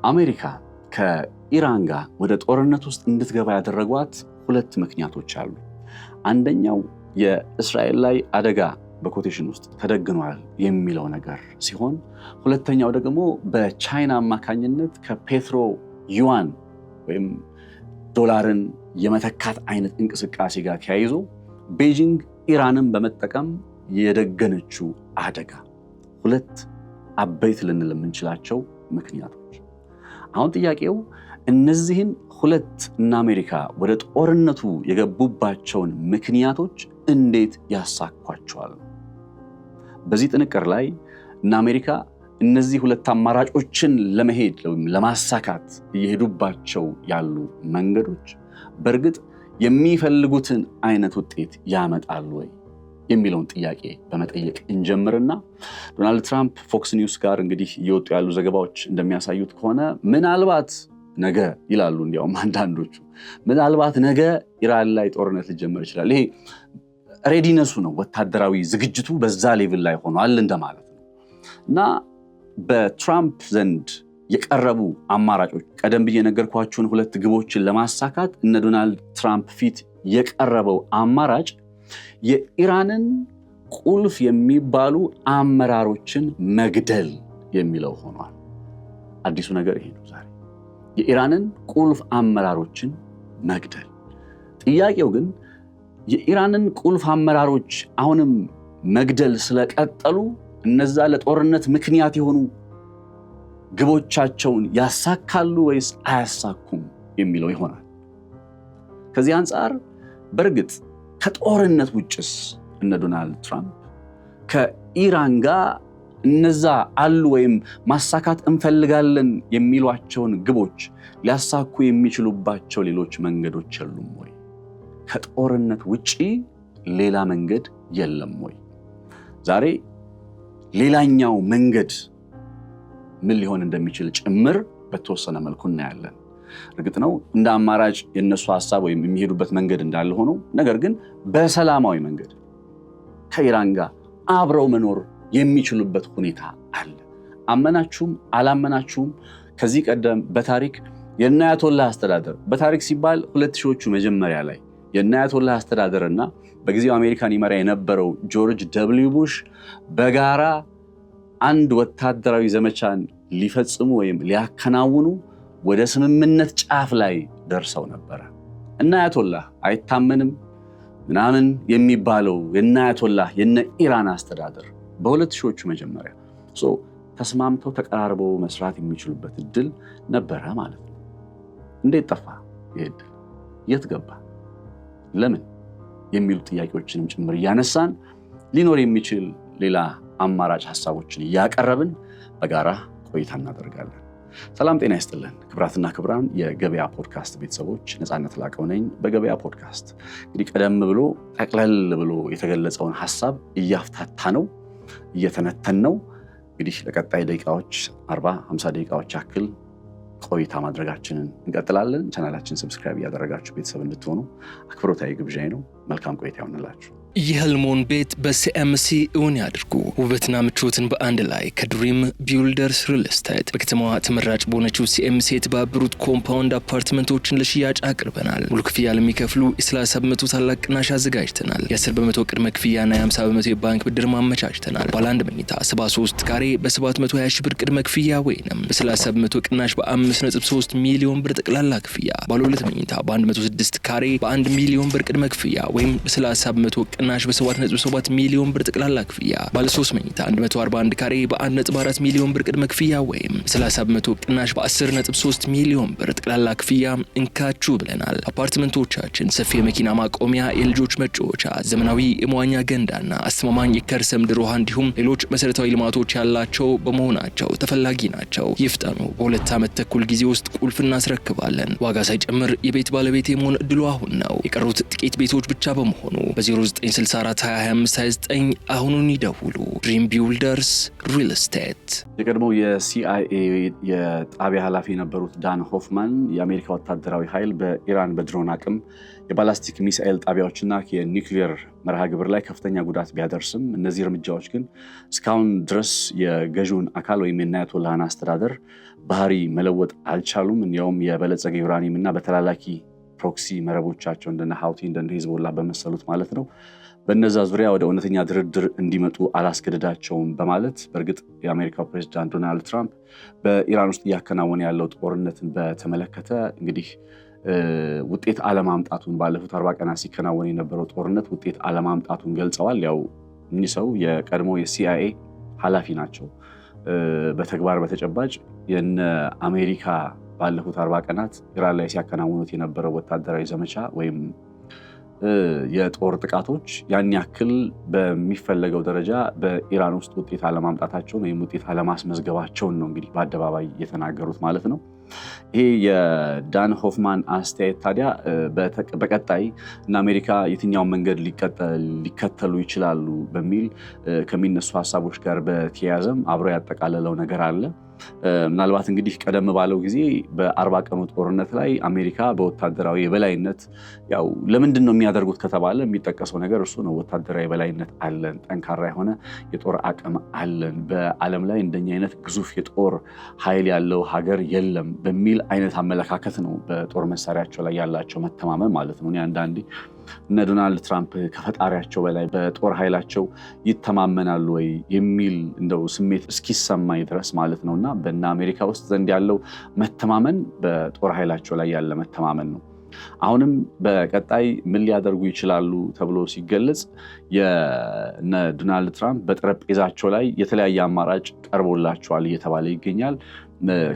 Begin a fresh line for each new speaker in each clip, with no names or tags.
አሜሪካ ከኢራን ጋር ወደ ጦርነት ውስጥ እንድትገባ ያደረጓት ሁለት ምክንያቶች አሉ። አንደኛው የእስራኤል ላይ አደጋ በኮቴሽን ውስጥ ተደግኗል የሚለው ነገር ሲሆን፣ ሁለተኛው ደግሞ በቻይና አማካኝነት ከፔትሮ ዩዋን ወይም ዶላርን የመተካት አይነት እንቅስቃሴ ጋር ተያይዞ ቤጂንግ ኢራንን በመጠቀም የደገነችው አደጋ። ሁለት አበይት ልንል የምንችላቸው ምክንያቶች። አሁን ጥያቄው እነዚህን ሁለት እና አሜሪካ ወደ ጦርነቱ የገቡባቸውን ምክንያቶች እንዴት ያሳኳቸዋል? በዚህ ጥንቅር ላይ እና አሜሪካ እነዚህ ሁለት አማራጮችን ለመሄድ ወይም ለማሳካት እየሄዱባቸው ያሉ መንገዶች በእርግጥ የሚፈልጉትን አይነት ውጤት ያመጣሉ ወይ የሚለውን ጥያቄ በመጠየቅ እንጀምርና ዶናልድ ትራምፕ ፎክስ ኒውስ ጋር እንግዲህ እየወጡ ያሉ ዘገባዎች እንደሚያሳዩት ከሆነ ምናልባት ነገ ይላሉ፣ እንዲያውም አንዳንዶቹ ምናልባት ነገ ኢራን ላይ ጦርነት ሊጀመር ይችላል። ይሄ ሬዲነሱ ነው፣ ወታደራዊ ዝግጅቱ በዛ ሌቭል ላይ ሆኗል እንደማለት ነው። እና በትራምፕ ዘንድ የቀረቡ አማራጮች ቀደም ብዬ ነገርኳችሁን ሁለት ግቦችን ለማሳካት እነ ዶናልድ ትራምፕ ፊት የቀረበው አማራጭ የኢራንን ቁልፍ የሚባሉ አመራሮችን መግደል የሚለው ሆኗል። አዲሱ ነገር ይሄ ነው። ዛሬ የኢራንን ቁልፍ አመራሮችን መግደል። ጥያቄው ግን የኢራንን ቁልፍ አመራሮች አሁንም መግደል ስለቀጠሉ እነዛ ለጦርነት ምክንያት የሆኑ ግቦቻቸውን ያሳካሉ ወይስ አያሳኩም የሚለው ይሆናል። ከዚህ አንጻር በእርግጥ ከጦርነት ውጭስ እነ ዶናልድ ትራምፕ ከኢራን ጋር እነዛ አሉ ወይም ማሳካት እንፈልጋለን የሚሏቸውን ግቦች ሊያሳኩ የሚችሉባቸው ሌሎች መንገዶች የሉም ወይ? ከጦርነት ውጪ ሌላ መንገድ የለም ወይ? ዛሬ ሌላኛው መንገድ ምን ሊሆን እንደሚችል ጭምር በተወሰነ መልኩ እናያለን። እርግጥ ነው እንደ አማራጭ የነሱ ሐሳብ ወይም የሚሄዱበት መንገድ እንዳለ ሆኖ፣ ነገር ግን በሰላማዊ መንገድ ከኢራን ጋር አብረው መኖር የሚችሉበት ሁኔታ አለ። አመናችሁም አላመናችሁም ከዚህ ቀደም በታሪክ የአያቶላህ አስተዳደር በታሪክ ሲባል 2000ዎቹ መጀመሪያ ላይ የአያቶላህ አስተዳደርና በጊዜው አሜሪካን ይመራ የነበረው ጆርጅ ደብሊው ቡሽ በጋራ አንድ ወታደራዊ ዘመቻን ሊፈጽሙ ወይም ሊያከናውኑ ወደ ስምምነት ጫፍ ላይ ደርሰው ነበረ። እና አያቶላህ አይታመንም ምናምን የሚባለው የአያቶላህ የነ ኢራን አስተዳደር በ2000ዎቹ መጀመሪያ ተስማምተው ተቀራርበው መስራት የሚችሉበት እድል ነበረ ማለት ነው። እንዴት ጠፋ ይሄ እድል? የት ገባ? ለምን የሚሉ ጥያቄዎችንም ጭምር እያነሳን ሊኖር የሚችል ሌላ አማራጭ ሐሳቦችን እያቀረብን በጋራ ቆይታ እናደርጋለን። ሰላም ጤና ይስጥልን ክብራትና ክብራን የገበያ ፖድካስት ቤተሰቦች፣ ነፃነት ላቀው ነኝ። በገበያ ፖድካስት እንግዲህ ቀደም ብሎ ጠቅለል ብሎ የተገለጸውን ሐሳብ እያፍታታ ነው እየተነተን ነው። እንግዲህ ለቀጣይ ደቂቃዎች 40-50 ደቂቃዎች ያክል ቆይታ ማድረጋችንን እንቀጥላለን። ቻናላችን ሰብስክራይብ ያደረጋችሁ ቤተሰብ እንድትሆኑ አክብሮታዊ ግብዣዬ ነው። መልካም ቆይታ ይሁንላችሁ።
የህልሞን ቤት በሲኤምሲ እውን ያድርጉ። ውበትና ምቾትን በአንድ ላይ ከድሪም ቢልደርስ ሪል ስቴት በከተማዋ ተመራጭ በሆነችው ሲኤምሲ የተባበሩት ኮምፓውንድ አፓርትመንቶችን ለሽያጭ አቅርበናል። ሙሉ ክፍያ ለሚከፍሉ የ30 በመቶ ታላቅ ቅናሽ አዘጋጅተናል። የ10 በመቶ ቅድመ ክፍያና የ50 በመቶ የባንክ ብድር ማመቻችተናል። ባለ አንድ መኝታ 73 ካሬ በ720 ሺህ ብር ቅድመ ክፍያ ወይንም በ30 በመቶ ቅናሽ በ5.3 ሚሊዮን ብር ጠቅላላ ክፍያ። ባለ ሁለት መኝታ በ106 ካሬ በ1 ሚሊዮን ብር ቅድመ ክፍያ ወይም በ30 በመቶ ቅናሽ በ7.7 ሚሊዮን ብር ጠቅላላ ክፍያ። ባለ 3 መኝታ 141 ካሬ በ1.4 ሚሊዮን ብር ቅድመ ክፍያ ወይም 30 በመቶ ቅናሽ በ10.3 ሚሊዮን ብር ጠቅላላ ክፍያ እንካችሁ ብለናል። አፓርትመንቶቻችን ሰፊ የመኪና ማቆሚያ፣ የልጆች መጫወቻ፣ ዘመናዊ የመዋኛ ገንዳና አስተማማኝ የከርሰ ምድር ውሃ እንዲሁም ሌሎች መሰረታዊ ልማቶች ያላቸው በመሆናቸው ተፈላጊ ናቸው። ይፍጠኑ። በ2 ዓመት ተኩል ጊዜ ውስጥ ቁልፍ እናስረክባለን። ዋጋ ሳይጨምር የቤት ባለቤት የመሆን እድሉ አሁን ነው። የቀሩት ጥቂት ቤቶች ብቻ በመሆኑ በ0964202529 አሁኑን ይደውሉ። ድሪም ቢልደርስ ሪል ስቴት።
የቀድሞው የሲአይኤ የጣቢያ ኃላፊ የነበሩት ዳን ሆፍማን የአሜሪካ ወታደራዊ ኃይል በኢራን በድሮን አቅም የባላስቲክ ሚሳኤል ጣቢያዎችና የኒውክሌር መርሃ ግብር ላይ ከፍተኛ ጉዳት ቢያደርስም እነዚህ እርምጃዎች ግን እስካሁን ድረስ የገዢውን አካል ወይም የአያቶላህን አስተዳደር ባህሪ መለወጥ አልቻሉም። እንዲያውም የበለጸገ ዩራኒየም እና በተላላኪ ፕሮክሲ መረቦቻቸው እንደነ ሀውቲ እንደነ ሂዝቦላ በመሰሉት ማለት ነው በነዛ ዙሪያ ወደ እውነተኛ ድርድር እንዲመጡ አላስገደዳቸውም በማለት በእርግጥ የአሜሪካው ፕሬዚዳንት ዶናልድ ትራምፕ በኢራን ውስጥ እያከናወነ ያለው ጦርነትን በተመለከተ እንግዲህ ውጤት አለማምጣቱን ባለፉት 40 ቀናት ሲከናወን የነበረው ጦርነት ውጤት አለማምጣቱን ገልጸዋል። ያው እኚህ ሰው የቀድሞ የሲአይኤ ኃላፊ ናቸው። በተግባር በተጨባጭ የነ አሜሪካ ባለፉት 40 ቀናት ኢራን ላይ ሲያከናውኑት የነበረው ወታደራዊ ዘመቻ ወይም የጦር ጥቃቶች ያን ያክል በሚፈለገው ደረጃ በኢራን ውስጥ ውጤት አለማምጣታቸውን ወይም ውጤት አለማስመዝገባቸውን ነው እንግዲህ በአደባባይ የተናገሩት ማለት ነው። ይሄ የዳን ሆፍማን አስተያየት ታዲያ በቀጣይ እና አሜሪካ የትኛውን መንገድ ሊከተሉ ይችላሉ በሚል ከሚነሱ ሀሳቦች ጋር በተያያዘም አብሮ ያጠቃለለው ነገር አለ። ምናልባት እንግዲህ ቀደም ባለው ጊዜ በ40 ቀኑ ጦርነት ላይ አሜሪካ በወታደራዊ የበላይነት ያው ለምንድን ነው የሚያደርጉት ከተባለ የሚጠቀሰው ነገር እሱ ነው። ወታደራዊ የበላይነት አለን፣ ጠንካራ የሆነ የጦር አቅም አለን፣ በዓለም ላይ እንደኛ አይነት ግዙፍ የጦር ኃይል ያለው ሀገር የለም በሚል አይነት አመለካከት ነው በጦር መሳሪያቸው ላይ ያላቸው መተማመን ማለት ነው። አንዳንዴ እነ ዶናልድ ትራምፕ ከፈጣሪያቸው በላይ በጦር ኃይላቸው ይተማመናሉ ወይ የሚል እንደው ስሜት እስኪሰማኝ ድረስ ማለት ነውና በእነ አሜሪካ ውስጥ ዘንድ ያለው መተማመን በጦር ኃይላቸው ላይ ያለ መተማመን ነው። አሁንም በቀጣይ ምን ሊያደርጉ ይችላሉ ተብሎ ሲገለጽ የነ ዶናልድ ትራምፕ በጠረጴዛቸው ላይ የተለያየ አማራጭ ቀርቦላቸዋል እየተባለ ይገኛል።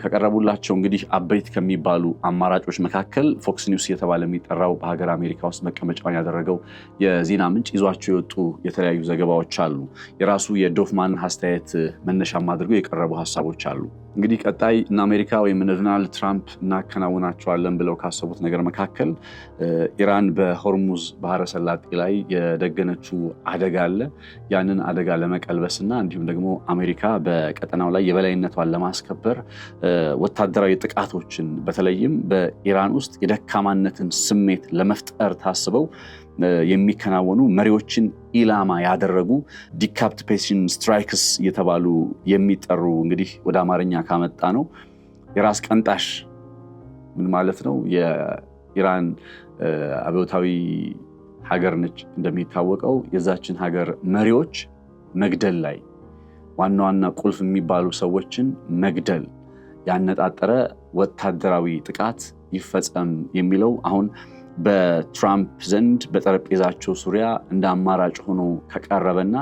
ከቀረቡላቸው እንግዲህ አበይት ከሚባሉ አማራጮች መካከል ፎክስ ኒውስ የተባለ የሚጠራው በሀገር አሜሪካ ውስጥ መቀመጫውን ያደረገው የዜና ምንጭ ይዟቸው የወጡ የተለያዩ ዘገባዎች አሉ። የራሱ የዶፍማን አስተያየት መነሻም አድርገው የቀረቡ ሀሳቦች አሉ። እንግዲህ ቀጣይ እነ አሜሪካ ወይም እነ ዶናልድ ትራምፕ እናከናውናቸዋለን ብለው ካሰቡት ነገር መካከል ኢራን በሆርሙዝ ባህረ ሰላጤ ላይ የደገነችው አደጋ አለ። ያንን አደጋ ለመቀልበስና እንዲሁም ደግሞ አሜሪካ በቀጠናው ላይ የበላይነቷን ለማስከበር ወታደራዊ ጥቃቶችን በተለይም በኢራን ውስጥ የደካማነትን ስሜት ለመፍጠር ታስበው የሚከናወኑ መሪዎችን ኢላማ ያደረጉ ዲካፕቴሽን ስትራይክስ እየተባሉ የሚጠሩ እንግዲህ ወደ አማርኛ ካመጣ ነው የራስ ቀንጣሽ ምን ማለት ነው? የኢራን አብዮታዊ ሀገር ነች እንደሚታወቀው። የዛችን ሀገር መሪዎች መግደል ላይ ዋና ዋና ቁልፍ የሚባሉ ሰዎችን መግደል ያነጣጠረ ወታደራዊ ጥቃት ይፈጸም የሚለው አሁን በትራምፕ ዘንድ በጠረጴዛቸው ዙሪያ እንደ አማራጭ ሆኖ ከቀረበና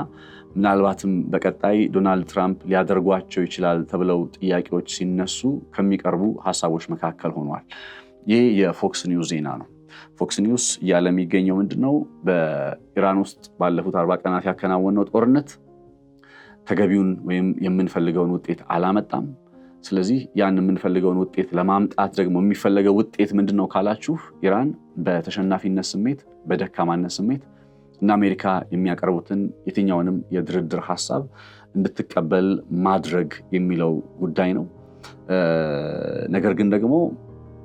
ምናልባትም በቀጣይ ዶናልድ ትራምፕ ሊያደርጓቸው ይችላል ተብለው ጥያቄዎች ሲነሱ ከሚቀርቡ ሀሳቦች መካከል ሆኗል። ይህ የፎክስ ኒውስ ዜና ነው። ፎክስ ኒውስ እያለ የሚገኘው ምንድነው? በኢራን ውስጥ ባለፉት 40 ቀናት ያከናወነው ጦርነት ተገቢውን ወይም የምንፈልገውን ውጤት አላመጣም። ስለዚህ ያን የምንፈልገውን ውጤት ለማምጣት ደግሞ የሚፈለገው ውጤት ምንድነው ካላችሁ ኢራን በተሸናፊነት ስሜት፣ በደካማነት ስሜት እና አሜሪካ የሚያቀርቡትን የትኛውንም የድርድር ሀሳብ እንድትቀበል ማድረግ የሚለው ጉዳይ ነው። ነገር ግን ደግሞ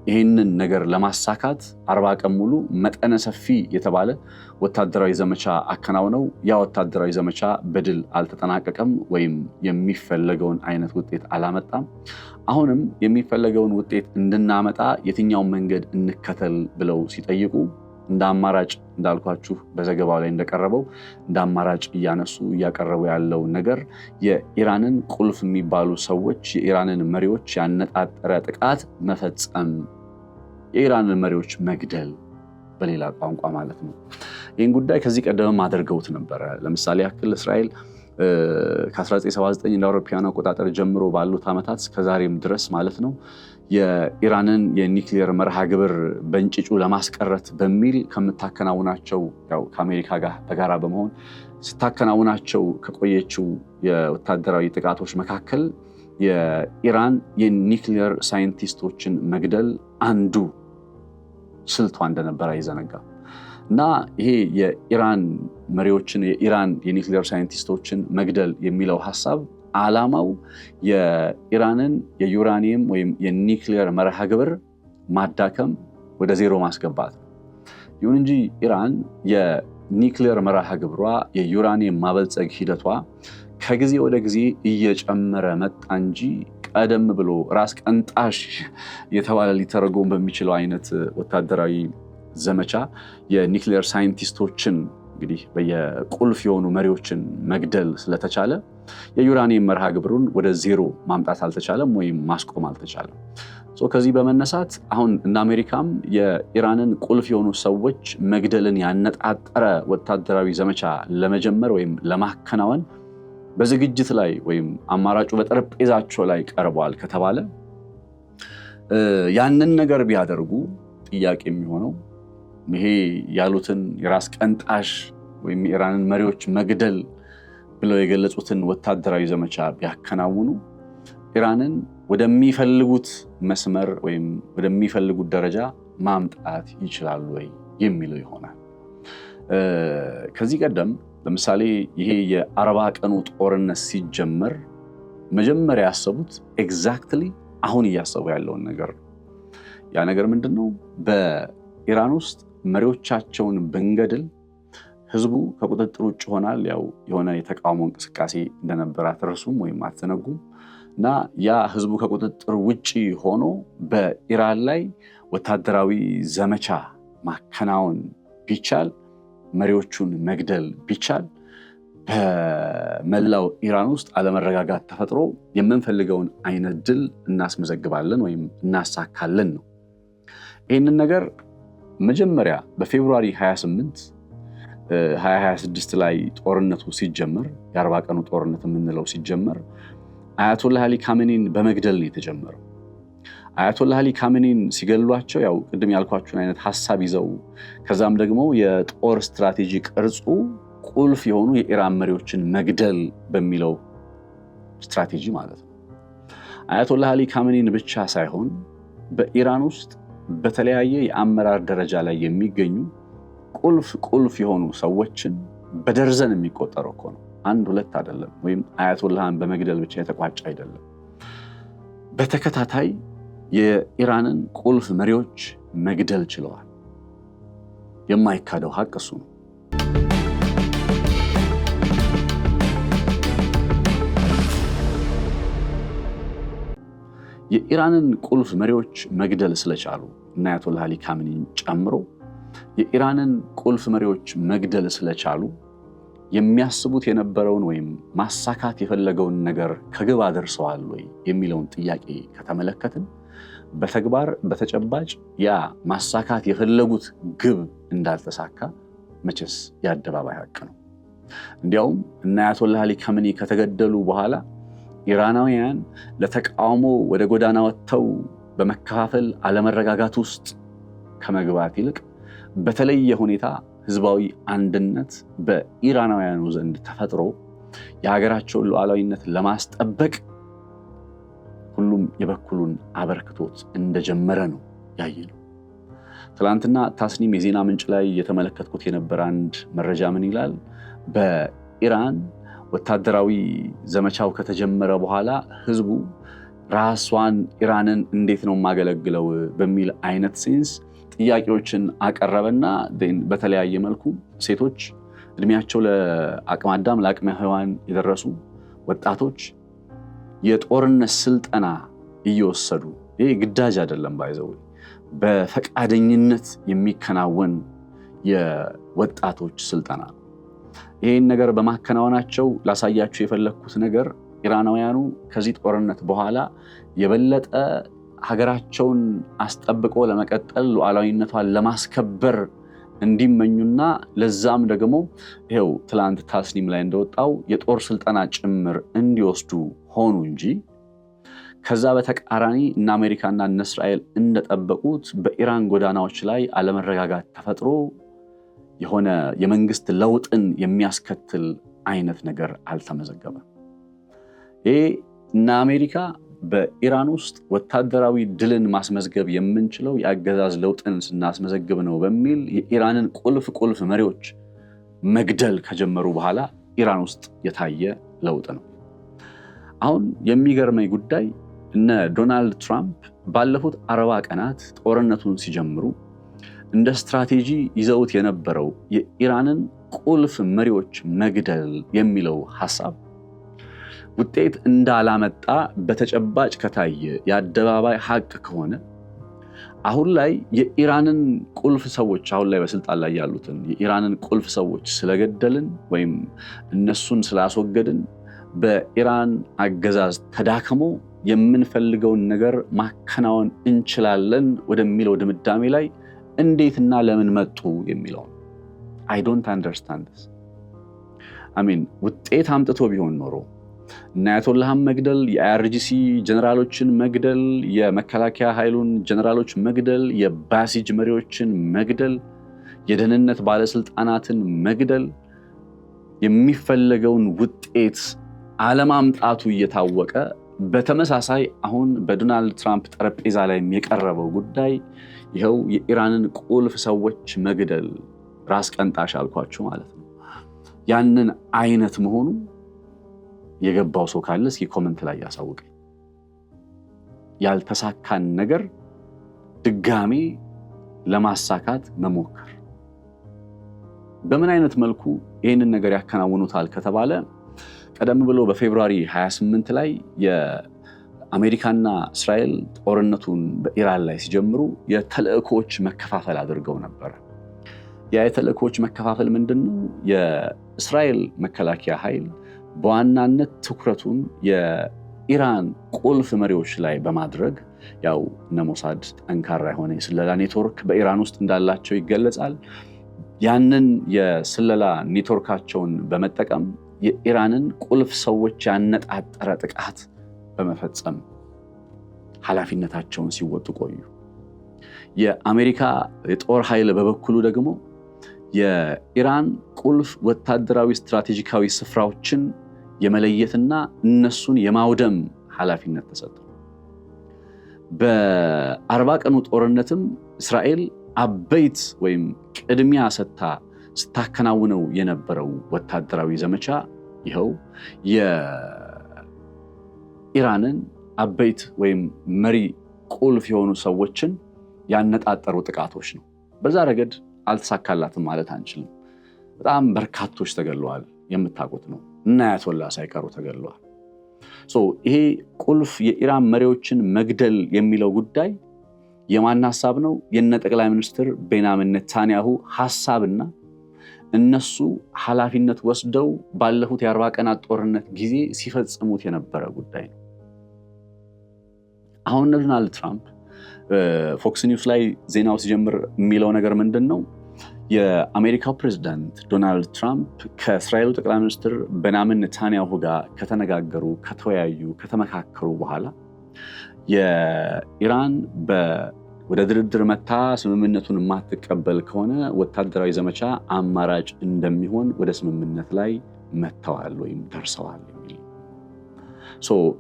ይህንን ነገር ለማሳካት 40 ቀን ሙሉ መጠነ ሰፊ የተባለ ወታደራዊ ዘመቻ አከናውነው ያ ወታደራዊ ዘመቻ በድል አልተጠናቀቀም ወይም የሚፈለገውን አይነት ውጤት አላመጣም። አሁንም የሚፈለገውን ውጤት እንድናመጣ የትኛውን መንገድ እንከተል ብለው ሲጠይቁ እንደ አማራጭ እንዳልኳችሁ በዘገባው ላይ እንደቀረበው እንደ አማራጭ እያቀረቡ ያለው ነገር የኢራንን ቁልፍ የሚባሉ ሰዎች የኢራንን መሪዎች ያነጣጠረ ጥቃት መፈጸም፣ የኢራንን መሪዎች መግደል በሌላ ቋንቋ ማለት ነው። ይህን ጉዳይ ከዚህ ቀደም አድርገውት ነበረ። ለምሳሌ ያክል እስራኤል ከ1979 እንደ አውሮፓውያን አቆጣጠር ጀምሮ ባሉት ዓመታት እስከዛሬም ድረስ ማለት ነው የኢራንን የኒውክሌር መርሃ ግብር በእንጭጩ ለማስቀረት በሚል ከምታከናውናቸው ያው ከአሜሪካ ጋር በጋራ በመሆን ስታከናውናቸው ከቆየችው የወታደራዊ ጥቃቶች መካከል የኢራን የኒውክሌር ሳይንቲስቶችን መግደል አንዱ ስልቷ እንደነበረ አይዘነጋም። እና ይሄ የኢራን መሪዎችን የኢራን የኒውክሌር ሳይንቲስቶችን መግደል የሚለው ሐሳብ ዓላማው የኢራንን የዩራኒየም ወይም የኒውክሌር መርሃ ግብር ማዳከም ወደ ዜሮ ማስገባት። ይሁን እንጂ ኢራን የኒውክሌር መርሃ ግብሯ የዩራኒየም ማበልጸግ ሂደቷ ከጊዜ ወደ ጊዜ እየጨመረ መጣ እንጂ ቀደም ብሎ ራስ ቀንጣሽ የተባለ ሊተረጎም በሚችለው አይነት ወታደራዊ ዘመቻ የኒውክሌር ሳይንቲስቶችን እንግዲህ በየቁልፍ የሆኑ መሪዎችን መግደል ስለተቻለ የዩራኒየም መርሃ ግብሩን ወደ ዜሮ ማምጣት አልተቻለም ወይም ማስቆም አልተቻለም። ከዚህ በመነሳት አሁን እነ አሜሪካም የኢራንን ቁልፍ የሆኑ ሰዎች መግደልን ያነጣጠረ ወታደራዊ ዘመቻ ለመጀመር ወይም ለማከናወን በዝግጅት ላይ ወይም አማራጩ በጠረጴዛቸው ላይ ቀርቧል ከተባለ ያንን ነገር ቢያደርጉ ጥያቄ የሚሆነው ይሄ ያሉትን የራስ ቀንጣሽ ወይም የኢራንን መሪዎች መግደል ብለው የገለጹትን ወታደራዊ ዘመቻ ቢያከናውኑ ኢራንን ወደሚፈልጉት መስመር ወይም ወደሚፈልጉት ደረጃ ማምጣት ይችላሉ ወይ የሚለው ይሆናል። ከዚህ ቀደም ለምሳሌ ይሄ የ40 ቀኑ ጦርነት ሲጀመር መጀመሪያ ያሰቡት ኤግዛክትሊ አሁን እያሰቡ ያለውን ነገር ነው። ያ ነገር ምንድነው? በኢራን ውስጥ መሪዎቻቸውን ብንገድል ህዝቡ ከቁጥጥር ውጭ ሆናል። ያው የሆነ የተቃውሞ እንቅስቃሴ እንደነበር አትረሱም ወይም አትዘነጉም። እና ያ ህዝቡ ከቁጥጥር ውጭ ሆኖ በኢራን ላይ ወታደራዊ ዘመቻ ማከናወን ቢቻል፣ መሪዎቹን መግደል ቢቻል፣ በመላው ኢራን ውስጥ አለመረጋጋት ተፈጥሮ የምንፈልገውን አይነት ድል እናስመዘግባለን ወይም እናሳካለን ነው። ይህንን ነገር መጀመሪያ በፌብሩዋሪ 28 2026 ላይ ጦርነቱ ሲጀመር የ40 ቀኑ ጦርነት የምንለው ሲጀመር አያቶላህ አሊ ካሜኒን በመግደል ነው የተጀመረው። አያቶላህ አሊ ካሜኒን ሲገሏቸው ያው ቅድም ያልኳችሁን አይነት ሐሳብ ይዘው ከዛም ደግሞ የጦር ስትራቴጂ ቅርጹ ቁልፍ የሆኑ የኢራን መሪዎችን መግደል በሚለው ስትራቴጂ ማለት ነው። አያቶላህ አሊ ካሜኒን ብቻ ሳይሆን በኢራን ውስጥ በተለያየ የአመራር ደረጃ ላይ የሚገኙ ቁልፍ የሆኑ ሰዎችን በደርዘን የሚቆጠረው እኮ ነው። አንድ ሁለት አይደለም፣ ወይም አያቶላህን በመግደል ብቻ የተቋጨ አይደለም። በተከታታይ የኢራንን ቁልፍ መሪዎች መግደል ችለዋል። የማይካደው ሀቅ እሱ ነው። የኢራንን ቁልፍ መሪዎች መግደል ስለቻሉ እና አያቶላህ አሊ ካሜኒን ጨምሮ የኢራንን ቁልፍ መሪዎች መግደል ስለቻሉ የሚያስቡት የነበረውን ወይም ማሳካት የፈለገውን ነገር ከግብ አደርሰዋል ወይ የሚለውን ጥያቄ ከተመለከትን በተግባር በተጨባጭ ያ ማሳካት የፈለጉት ግብ እንዳልተሳካ መቼስ የአደባባይ ሀቅ ነው። እንዲያውም እና አያቶላህ አሊ ካሜኒ ከተገደሉ በኋላ ኢራናውያን ለተቃውሞ ወደ ጎዳና ወጥተው በመከፋፈል አለመረጋጋት ውስጥ ከመግባት ይልቅ በተለየ ሁኔታ ህዝባዊ አንድነት በኢራናውያኑ ዘንድ ተፈጥሮ የሀገራቸውን ሉዓላዊነት ለማስጠበቅ ሁሉም የበኩሉን አበርክቶት እንደጀመረ ነው ያየነው። ትላንትና ታስኒም የዜና ምንጭ ላይ የተመለከትኩት የነበረ አንድ መረጃ ምን ይላል? በኢራን ወታደራዊ ዘመቻው ከተጀመረ በኋላ ህዝቡ ራሷን ኢራንን እንዴት ነው የማገለግለው በሚል አይነት ሴንስ ጥያቄዎችን አቀረበና በተለያየ መልኩ ሴቶች እድሜያቸው ለአቅመ አዳም ለአቅመ ሔዋን የደረሱ ወጣቶች የጦርነት ስልጠና እየወሰዱ ይሄ ግዳጅ አይደለም ባይዘው በፈቃደኝነት የሚከናወን የወጣቶች ስልጠና። ይሄን ነገር በማከናወናቸው ላሳያችሁ የፈለኩት ነገር ኢራናውያኑ ከዚህ ጦርነት በኋላ የበለጠ ሀገራቸውን አስጠብቆ ለመቀጠል ሉዓላዊነቷን ለማስከበር እንዲመኙና ለዛም ደግሞ ይሄው ትላንት ታስኒም ላይ እንደወጣው የጦር ስልጠና ጭምር እንዲወስዱ ሆኑ እንጂ ከዛ በተቃራኒ እና አሜሪካና እና እስራኤል እንደጠበቁት በኢራን ጎዳናዎች ላይ አለመረጋጋት ተፈጥሮ የሆነ የመንግስት ለውጥን የሚያስከትል አይነት ነገር አልተመዘገበም። ይሄ እና አሜሪካ በኢራን ውስጥ ወታደራዊ ድልን ማስመዝገብ የምንችለው የአገዛዝ ለውጥን ስናስመዘግብ ነው በሚል የኢራንን ቁልፍ መሪዎች መግደል ከጀመሩ በኋላ ኢራን ውስጥ የታየ ለውጥ ነው። አሁን የሚገርመኝ ጉዳይ እነ ዶናልድ ትራምፕ ባለፉት 40 ቀናት ጦርነቱን ሲጀምሩ እንደ ስትራቴጂ ይዘውት የነበረው የኢራንን ቁልፍ መሪዎች መግደል የሚለው ሐሳብ ውጤት እንዳላመጣ በተጨባጭ ከታየ የአደባባይ ሐቅ ከሆነ አሁን ላይ የኢራንን ቁልፍ ሰዎች አሁን ላይ በስልጣን ላይ ያሉትን የኢራንን ቁልፍ ሰዎች ስለገደልን ወይም እነሱን ስላስወገድን በኢራን አገዛዝ ተዳክሞ የምንፈልገውን ነገር ማከናወን እንችላለን ወደሚለው ድምዳሜ ላይ እንዴትና ለምን መጡ የሚለው I don't understand this. ውጤት አምጥቶ ቢሆን ኖሮ እና አያቶላህን መግደል፣ የአይአርጂሲ ጀነራሎችን መግደል፣ የመከላከያ ኃይሉን ጀነራሎች መግደል፣ የባሲጅ መሪዎችን መግደል፣ የደህንነት ባለስልጣናትን መግደል የሚፈለገውን ውጤት አለማምጣቱ እየታወቀ በተመሳሳይ አሁን በዶናልድ ትራምፕ ጠረጴዛ ላይ የቀረበው ጉዳይ ይኸው የኢራንን ቁልፍ ሰዎች መግደል ራስ ቀንጣሽ አልኳችሁ ማለት ነው። ያንን አይነት መሆኑ የገባው ሰው ካለ እስኪ ኮሜንት ላይ ያሳውቀኝ። ያልተሳካን ነገር ድጋሜ ለማሳካት መሞከር በምን አይነት መልኩ ይህንን ነገር ያከናውኑታል ከተባለ ቀደም ብሎ በፌብሩዋሪ 28 ላይ የአሜሪካና እስራኤል ጦርነቱን በኢራን ላይ ሲጀምሩ የተልእኮች መከፋፈል አድርገው ነበር። የተልእኮች መከፋፈል ምንድነው? የእስራኤል መከላከያ ኃይል በዋናነት ትኩረቱን የኢራን ቁልፍ መሪዎች ላይ በማድረግ ያው እነ ሞሳድ ጠንካራ የሆነ የስለላ ኔትወርክ በኢራን ውስጥ እንዳላቸው ይገለጻል። ያንን የስለላ ኔትወርካቸውን በመጠቀም የኢራንን ቁልፍ ሰዎች ያነጣጠረ ጥቃት በመፈጸም ኃላፊነታቸውን ሲወጡ ቆዩ። የአሜሪካ የጦር ኃይል በበኩሉ ደግሞ የኢራን ቁልፍ ወታደራዊ ስትራቴጂካዊ ስፍራዎችን የመለየትና እነሱን የማውደም ኃላፊነት ተሰጠው። በ40 ቀኑ ጦርነትም እስራኤል አበይት ወይም ቅድሚያ ሰጥታ ስታከናውነው የነበረው ወታደራዊ ዘመቻ ይኸው የኢራንን አበይት ወይም መሪ ቁልፍ የሆኑ ሰዎችን ያነጣጠሩ ጥቃቶች ነው። በዛ ረገድ አልተሳካላትም ማለት አንችልም። በጣም በርካቶች ተገለዋል፣ የምታውቁት ነው። እና አያቶላህ ሳይቀሩ ተገለዋል። ይሄ ቁልፍ የኢራን መሪዎችን መግደል የሚለው ጉዳይ የማን ሐሳብ ነው? የነ ጠቅላይ ሚኒስትር ቤንያሚን ኔታንያሁ ሐሳብና እነሱ ኃላፊነት ወስደው ባለፉት የ40 ቀናት ጦርነት ጊዜ ሲፈጽሙት የነበረ ጉዳይ ነው። አሁን ዶናልድ ትራምፕ ፎክስ ኒውስ ላይ ዜናው ሲጀምር የሚለው ነገር ምንድነው? የአሜሪካው ፕሬዝዳንት ዶናልድ ትራምፕ ከእስራኤሉ ጠቅላይ ሚኒስትር ቤንያሚን ኔታንያሁ ጋር ከተነጋገሩ፣ ከተወያዩ፣ ከተመካከሩ በኋላ የኢራን ወደ ድርድር መታ ስምምነቱን የማትቀበል ከሆነ ወታደራዊ ዘመቻ አማራጭ እንደሚሆን ወደ ስምምነት ላይ መተዋል ወይም ደርሰዋል የሚል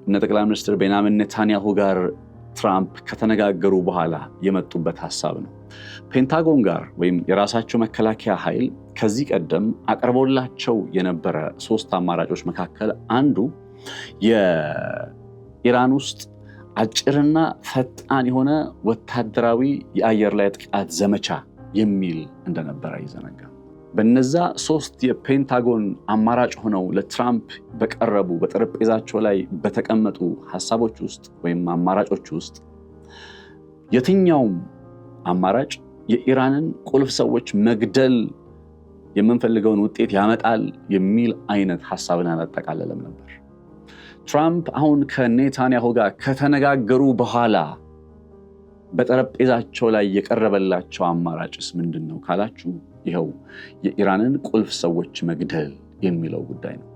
እነ ጠቅላይ ሚኒስትር ቤንያሚን ኔታንያሁ ጋር ትራምፕ ከተነጋገሩ በኋላ የመጡበት ሐሳብ ነው። ፔንታጎን ጋር ወይም የራሳቸው መከላከያ ኃይል ከዚህ ቀደም አቀርቦላቸው የነበረ 3 አማራጮች መካከል አንዱ የኢራን ውስጥ አጭርና ፈጣን የሆነ ወታደራዊ የአየር ላይ ጥቃት ዘመቻ የሚል እንደነበረ አይዘነጋም። በነዛ 3 የፔንታጎን አማራጭ ሆነው ለትራምፕ በቀረቡ በጠረጴዛቸው ላይ በተቀመጡ ሐሳቦች ውስጥ ወይም አማራጮች ውስጥ የትኛውም አማራጭ የኢራንን ቁልፍ ሰዎች መግደል የምንፈልገውን ውጤት ያመጣል የሚል አይነት ሐሳብን አላጠቃለለም ነበር። ትራምፕ አሁን ከኔታንያሁ ጋር ከተነጋገሩ በኋላ በጠረጴዛቸው ላይ የቀረበላቸው አማራጭስ ምንድነው ካላችሁ ይኸው የኢራንን ቁልፍ ሰዎች መግደል የሚለው ጉዳይ ነው።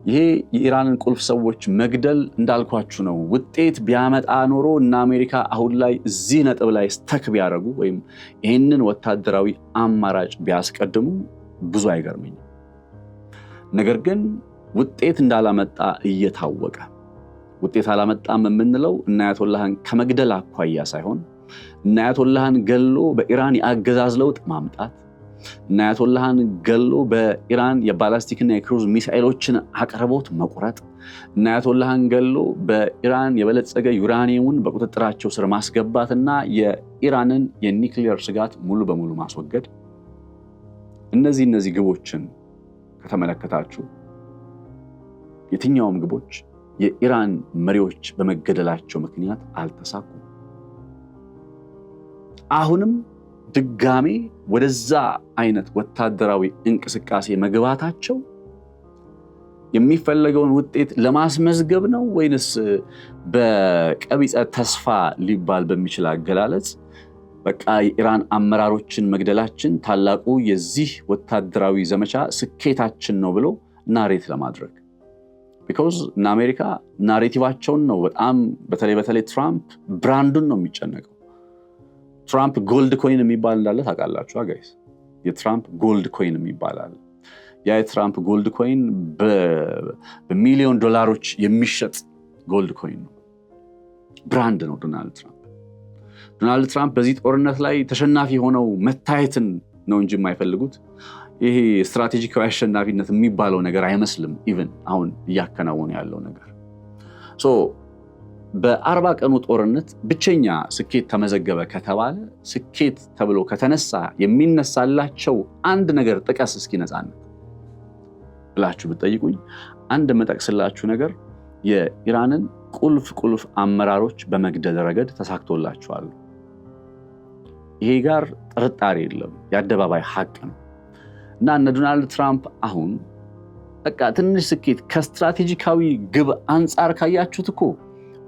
ይሄ የኢራንን ቁልፍ ሰዎች መግደል እንዳልኳችሁ ነው። ውጤት ቢያመጣ ኖሮ እና አሜሪካ አሁን ላይ እዚህ ነጥብ ላይ ስተክ ቢያደርጉ ወይም ይህንን ወታደራዊ አማራጭ ቢያስቀድሙ ብዙ አይገርምኝም። ነገር ግን ውጤት እንዳላመጣ እየታወቀ ውጤት አላመጣም የምንለው እነ አያቶላህን ከመግደል አኳያ ሳይሆን እነ አያቶላህን ገሎ በኢራን የአገዛዝ ለውጥ ማምጣት፣ እነ አያቶላህን ገሎ በኢራን የባላስቲክና የክሩዝ ሚሳኤሎችን አቅርቦት መቁረጥ፣ እነ አያቶላህን ገሎ በኢራን የበለጸገ ዩራኒየሙን በቁጥጥራቸው ስር ማስገባትና የኢራንን የኒውክሊየር ስጋት ሙሉ በሙሉ ማስወገድ። እነዚህ ግቦችን ከተመለከታችሁ የትኛውም ግቦች የኢራን መሪዎች በመገደላቸው ምክንያት አልተሳኩም። አሁንም ድጋሜ ወደዛ አይነት ወታደራዊ እንቅስቃሴ መግባታቸው የሚፈለገውን ውጤት ለማስመዝገብ ነው ወይንስ በቀቢጸ ተስፋ ሊባል በሚችል አገላለጽ በቃ የኢራን አመራሮችን መግደላችን ታላቁ የዚህ ወታደራዊ ዘመቻ ስኬታችን ነው ብሎ ናሬት ለማድረግ? ቢኮዝ እነ አሜሪካ ናሬቲቫቸውን ነው በጣም በተለይ ትራምፕ ብራንዱን ነው የሚጨነቀው። ትራምፕ ጎልድ ኮይን የሚባል እንዳለ ታውቃላችሁ ጋይስ? የትራምፕ ጎልድ ኮይን የሚባላል። ያ የትራምፕ ጎልድ ኮይን በሚሊዮን ዶላሮች የሚሸጥ ጎልድ ኮይን ነው። ብራንድ ነው ዶናልድ ትራምፕ በዚህ ጦርነት ላይ ተሸናፊ ሆነው መታየትን ነው እንጂ የማይፈልጉት ይሄ ስትራቴጂካዊ አሸናፊነት የሚባለው ነገር አይመስልም። ኢቭን አሁን እያከናወኑ ያለው ነገር በ40 ቀኑ ጦርነት ብቸኛ ስኬት ተመዘገበ ከተባለ ስኬት ተብሎ ከተነሳ የሚነሳላቸው አንድ ነገር ጥቀስ እስኪ ነፃነት ብላችሁ ብትጠይቁኝ አንድ መጠቅስላችሁ ነገር የኢራንን ቁልፍ አመራሮች በመግደል ረገድ ተሳክቶላቸዋል። ይሄ ጋር ጥርጣሬ የለም፣ የአደባባይ ሐቅ ነው። እና እነ ዶናልድ ትራምፕ አሁን በቃ ትንሽ ስኬት ከስትራቴጂካዊ ግብ አንጻር ካያችሁት እኮ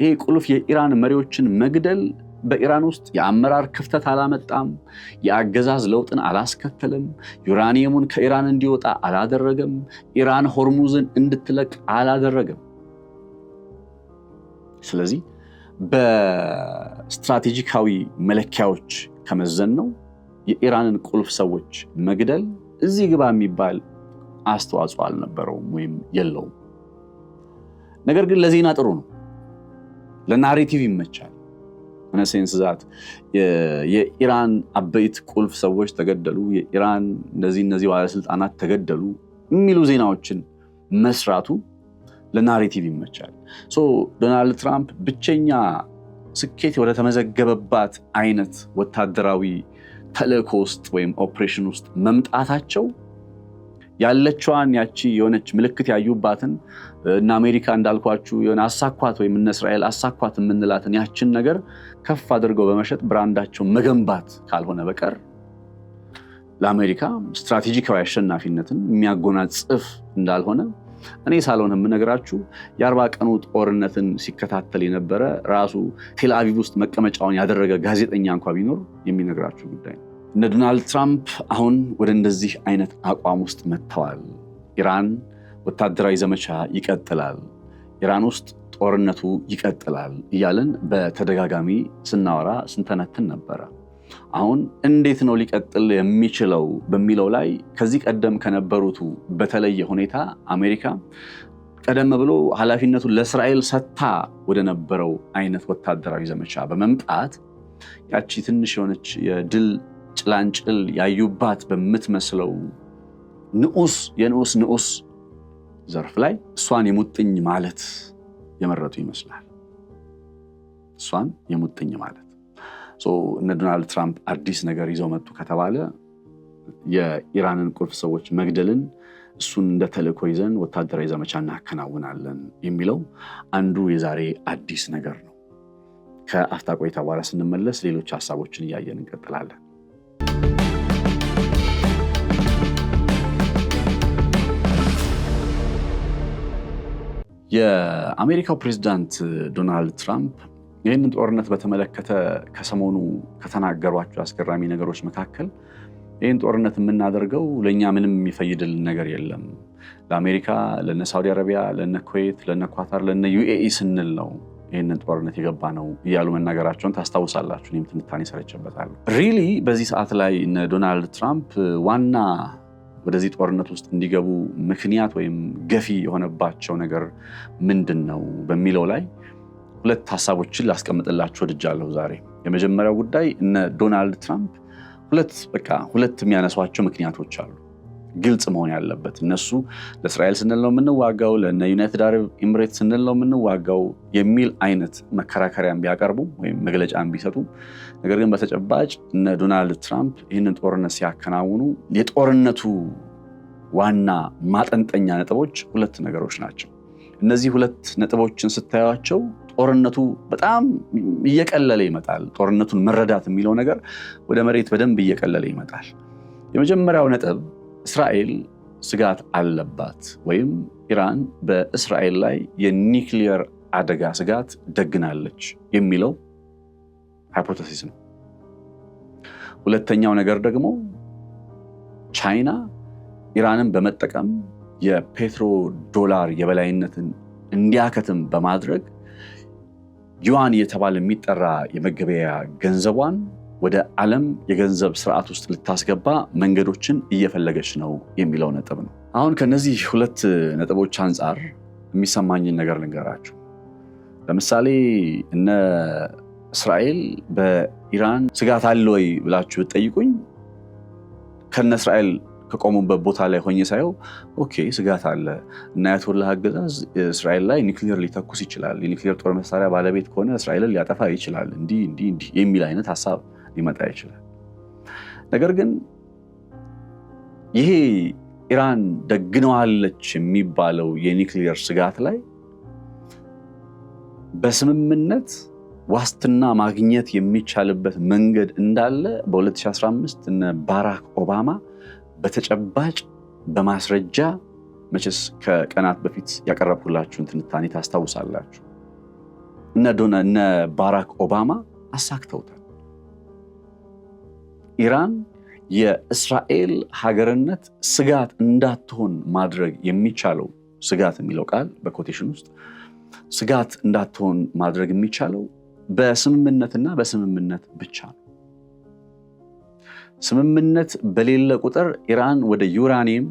ይሄ ቁልፍ የኢራን መሪዎችን መግደል በኢራን ውስጥ የአመራር ክፍተት አላመጣም፣ የአገዛዝ ለውጥን አላስከተለም፣ ዩራኒየሙን ከኢራን እንዲወጣ አላደረገም፣ ኢራን ሆርሙዝን እንድትለቅ አላደረገም። ስለዚህ በስትራቴጂካዊ መለኪያዎች ከመዘን ነው የኢራንን ቁልፍ ሰዎች መግደል እዚህ ግባ የሚባል አስተዋጽኦ አልነበረውም ወይም የለውም። ነገር ግን ለዜና ጥሩ ነው፣ ለናሬቲቭ ይመቻል። ሴንስ ዛት የኢራን አበይት ቁልፍ ሰዎች ተገደሉ፣ የኢራን እነዚህ ባለስልጣናት ተገደሉ የሚሉ ዜናዎችን መስራቱ ለናሬቲቭ ይመቻል። ዶናልድ ትራምፕ ብቸኛ ስኬት ወደ ተመዘገበባት አይነት ወታደራዊ ተልእኮ ውስጥ ወይም ኦፕሬሽን ውስጥ መምጣታቸው ያለችዋን ያቺ የሆነች ምልክት ያዩባትን እና አሜሪካ እንዳልኳችሁ የሆነ አሳኳት ወይም እነ እስራኤል አሳኳት የምንላትን ያችን ነገር ከፍ አድርገው በመሸጥ ብራንዳቸው መገንባት ካልሆነ በቀር ለአሜሪካ ስትራቴጂካዊ አሸናፊነትን የሚያጎናጽፍ እንዳልሆነ እኔ ሳልሆን የምነግራችሁ የ40 ቀኑ ጦርነትን ሲከታተል የነበረ ራሱ ቴል አቪቭ ውስጥ መቀመጫውን ያደረገ ጋዜጠኛ እንኳ ቢኖር የሚነግራችሁ ጉዳይ ነው። እነ ዶናልድ ትራምፕ አሁን ወደ እንደዚህ አይነት አቋም ውስጥ መጥተዋል። ኢራን ወታደራዊ ዘመቻ ይቀጥላል፣ ኢራን ውስጥ ጦርነቱ ይቀጥላል እያለን በተደጋጋሚ ስናወራ ስንተነትን ነበረ። አሁን እንዴት ነው ሊቀጥል የሚችለው በሚለው ላይ ከዚህ ቀደም ከነበሩቱ በተለየ ሁኔታ አሜሪካ ቀደም ብሎ ኃላፊነቱን ለእስራኤል ሰጥታ ወደ ነበረው አይነት ወታደራዊ ዘመቻ በመምጣት ያቺ ትንሽ የሆነች የድል ጭላንጭል ያዩባት በምትመስለው ንዑስ ዘርፍ ላይ እሷን የሙጥኝ ማለት የመረጡ ይመስላል። እሷን የሙጥኝ ማለት እነ ዶናልድ ትራምፕ አዲስ ነገር ይዘው መጡ ከተባለ የኢራንን ቁልፍ ሰዎች መግደልን እሱን እንደ ተልእኮ ይዘን ወታደራዊ ዘመቻ እናከናውናለን የሚለው አንዱ የዛሬ አዲስ ነገር ነው። ከአፍታ ቆይታ በኋላ ስንመለስ ሌሎች ሀሳቦችን እያየን እንቀጥላለን። የአሜሪካው ፕሬዝዳንት ዶናልድ ትራምፕ ይህንን ጦርነት በተመለከተ ከሰሞኑ ከተናገሯቸው አስገራሚ ነገሮች መካከል ይህን ጦርነት የምናደርገው ለእኛ ምንም የሚፈይድልን ነገር የለም፣ ለአሜሪካ፣ ለነ ሳውዲ አረቢያ፣ ለነ ኩዌት፣ ለነ ኳታር፣ ለነ ዩኤኢ ስንል ነው ይህንን ጦርነት የገባ ነው እያሉ መናገራቸውን ታስታውሳላችሁ። እኔም ትንታኔ ሰርቼበታለሁ። ሪሊ በዚህ ሰዓት ላይ እነ ዶናልድ ትራምፕ ዋና ወደዚህ ጦርነት ውስጥ እንዲገቡ ምክንያት ወይም ገፊ የሆነባቸው ነገር ምንድን ነው በሚለው ላይ ሁለት ሐሳቦችን ላስቀምጥላችሁ ወድጃለሁ ዛሬ። የመጀመሪያው ጉዳይ እነ ዶናልድ ትራምፕ ሁለት የሚያነሷቸው ምክንያቶች አሉ። ግልጽ መሆን ያለበት እነሱ ለእስራኤል ስንል ነው የምንዋጋው፣ ለነ ዩናይትድ አረብ ኤምሬት ስንል ነው የምንዋጋው የሚል አይነት መከራከሪያን ቢያቀርቡ ወይም መግለጫን ቢሰጡ፣ ነገር ግን በተጨባጭ እነ ዶናልድ ትራምፕ ይህንን ጦርነት ሲያከናውኑ የጦርነቱ ዋና ማጠንጠኛ ነጥቦች ሁለት ነገሮች ናቸው። እነዚህ ሁለት ነጥቦችን ስታዩቸው ጦርነቱ በጣም እየቀለለ ይመጣል። ጦርነቱን መረዳት የሚለው ነገር ወደ መሬት በደንብ እየቀለለ ይመጣል። የመጀመሪያው ነጥብ እስራኤል ስጋት አለባት ወይም ኢራን በእስራኤል ላይ የኒውክሊየር አደጋ ስጋት ደግናለች የሚለው ሃይፖቴሲስ ነው። ሁለተኛው ነገር ደግሞ ቻይና ኢራንን በመጠቀም የፔትሮ ዶላር የበላይነትን እንዲያከትም በማድረግ ዩዋን እየተባለ የሚጠራ የመገበያያ ገንዘቧን ወደ ዓለም የገንዘብ ስርዓት ውስጥ ልታስገባ መንገዶችን እየፈለገች ነው የሚለው ነጥብ ነው። አሁን ከነዚህ ሁለት ነጥቦች አንጻር የሚሰማኝን ነገር ልንገራችሁ። ለምሳሌ እነ እስራኤል በኢራን ስጋት አለ ወይ ብላችሁ ብትጠይቁኝ ከነ እስራኤል ከቆሙበት ቦታ ላይ ሆኜ ሳየው ኦኬ ስጋት አለ እና አያቶላህ አገዛዝ እስራኤል ላይ ኒውክሊየር ሊተኩስ ይችላል፣ የኒውክሊየር ጦር መሳሪያ ባለቤት ከሆነ እስራኤልን ሊያጠፋ ይችላል፣ እንዲህ የሚል አይነት ሐሳብ ሊመጣ ይችላል። ነገር ግን ይሄ ኢራን ደግነዋለች የሚባለው የኒውክሊየር ስጋት ላይ በስምምነት ዋስትና ማግኘት የሚቻልበት መንገድ እንዳለ በ2015 እነ ባራክ ኦባማ በተጨባጭ በማስረጃ መቼስ ከቀናት በፊት ያቀረብኩላችሁን ትንታኔ ታስታውሳላችሁ። እነ ባራክ ኦባማ አሳክተውታል። ኢራን የእስራኤል ሀገርነት ስጋት እንዳትሆን ማድረግ የሚቻለው ስጋት የሚለው ቃል በኮቴሽን ውስጥ ስጋት እንዳትሆን ማድረግ የሚቻለው በስምምነትና በስምምነት ብቻ ነው። ስምምነት በሌለ ቁጥር ኢራን ወደ ዩራኒየም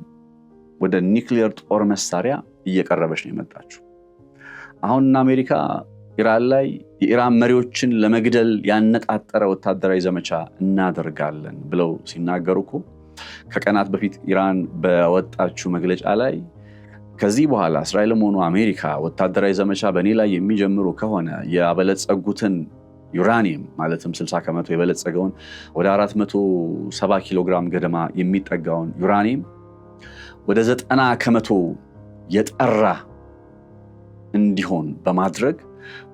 ወደ ኒውክሊየር ጦር መሳሪያ እየቀረበች ነው የመጣችው። አሁን አሜሪካ ኢራን ላይ የኢራን መሪዎችን ለመግደል ያነጣጠረ ወታደራዊ ዘመቻ እናደርጋለን ብለው ሲናገሩ እኮ ከቀናት በፊት ኢራን በወጣችው መግለጫ ላይ ከዚህ በኋላ እስራኤልም ሆኑ አሜሪካ ወታደራዊ ዘመቻ በእኔ ላይ የሚጀምሩ ከሆነ ያበለጸጉትን ዩራኒየም ማለትም 60 ከመቶ የበለጸገውን ወደ 470 ኪሎ ግራም ገደማ የሚጠጋውን ዩራኒየም ወደ 90 ከመቶ የጠራ እንዲሆን በማድረግ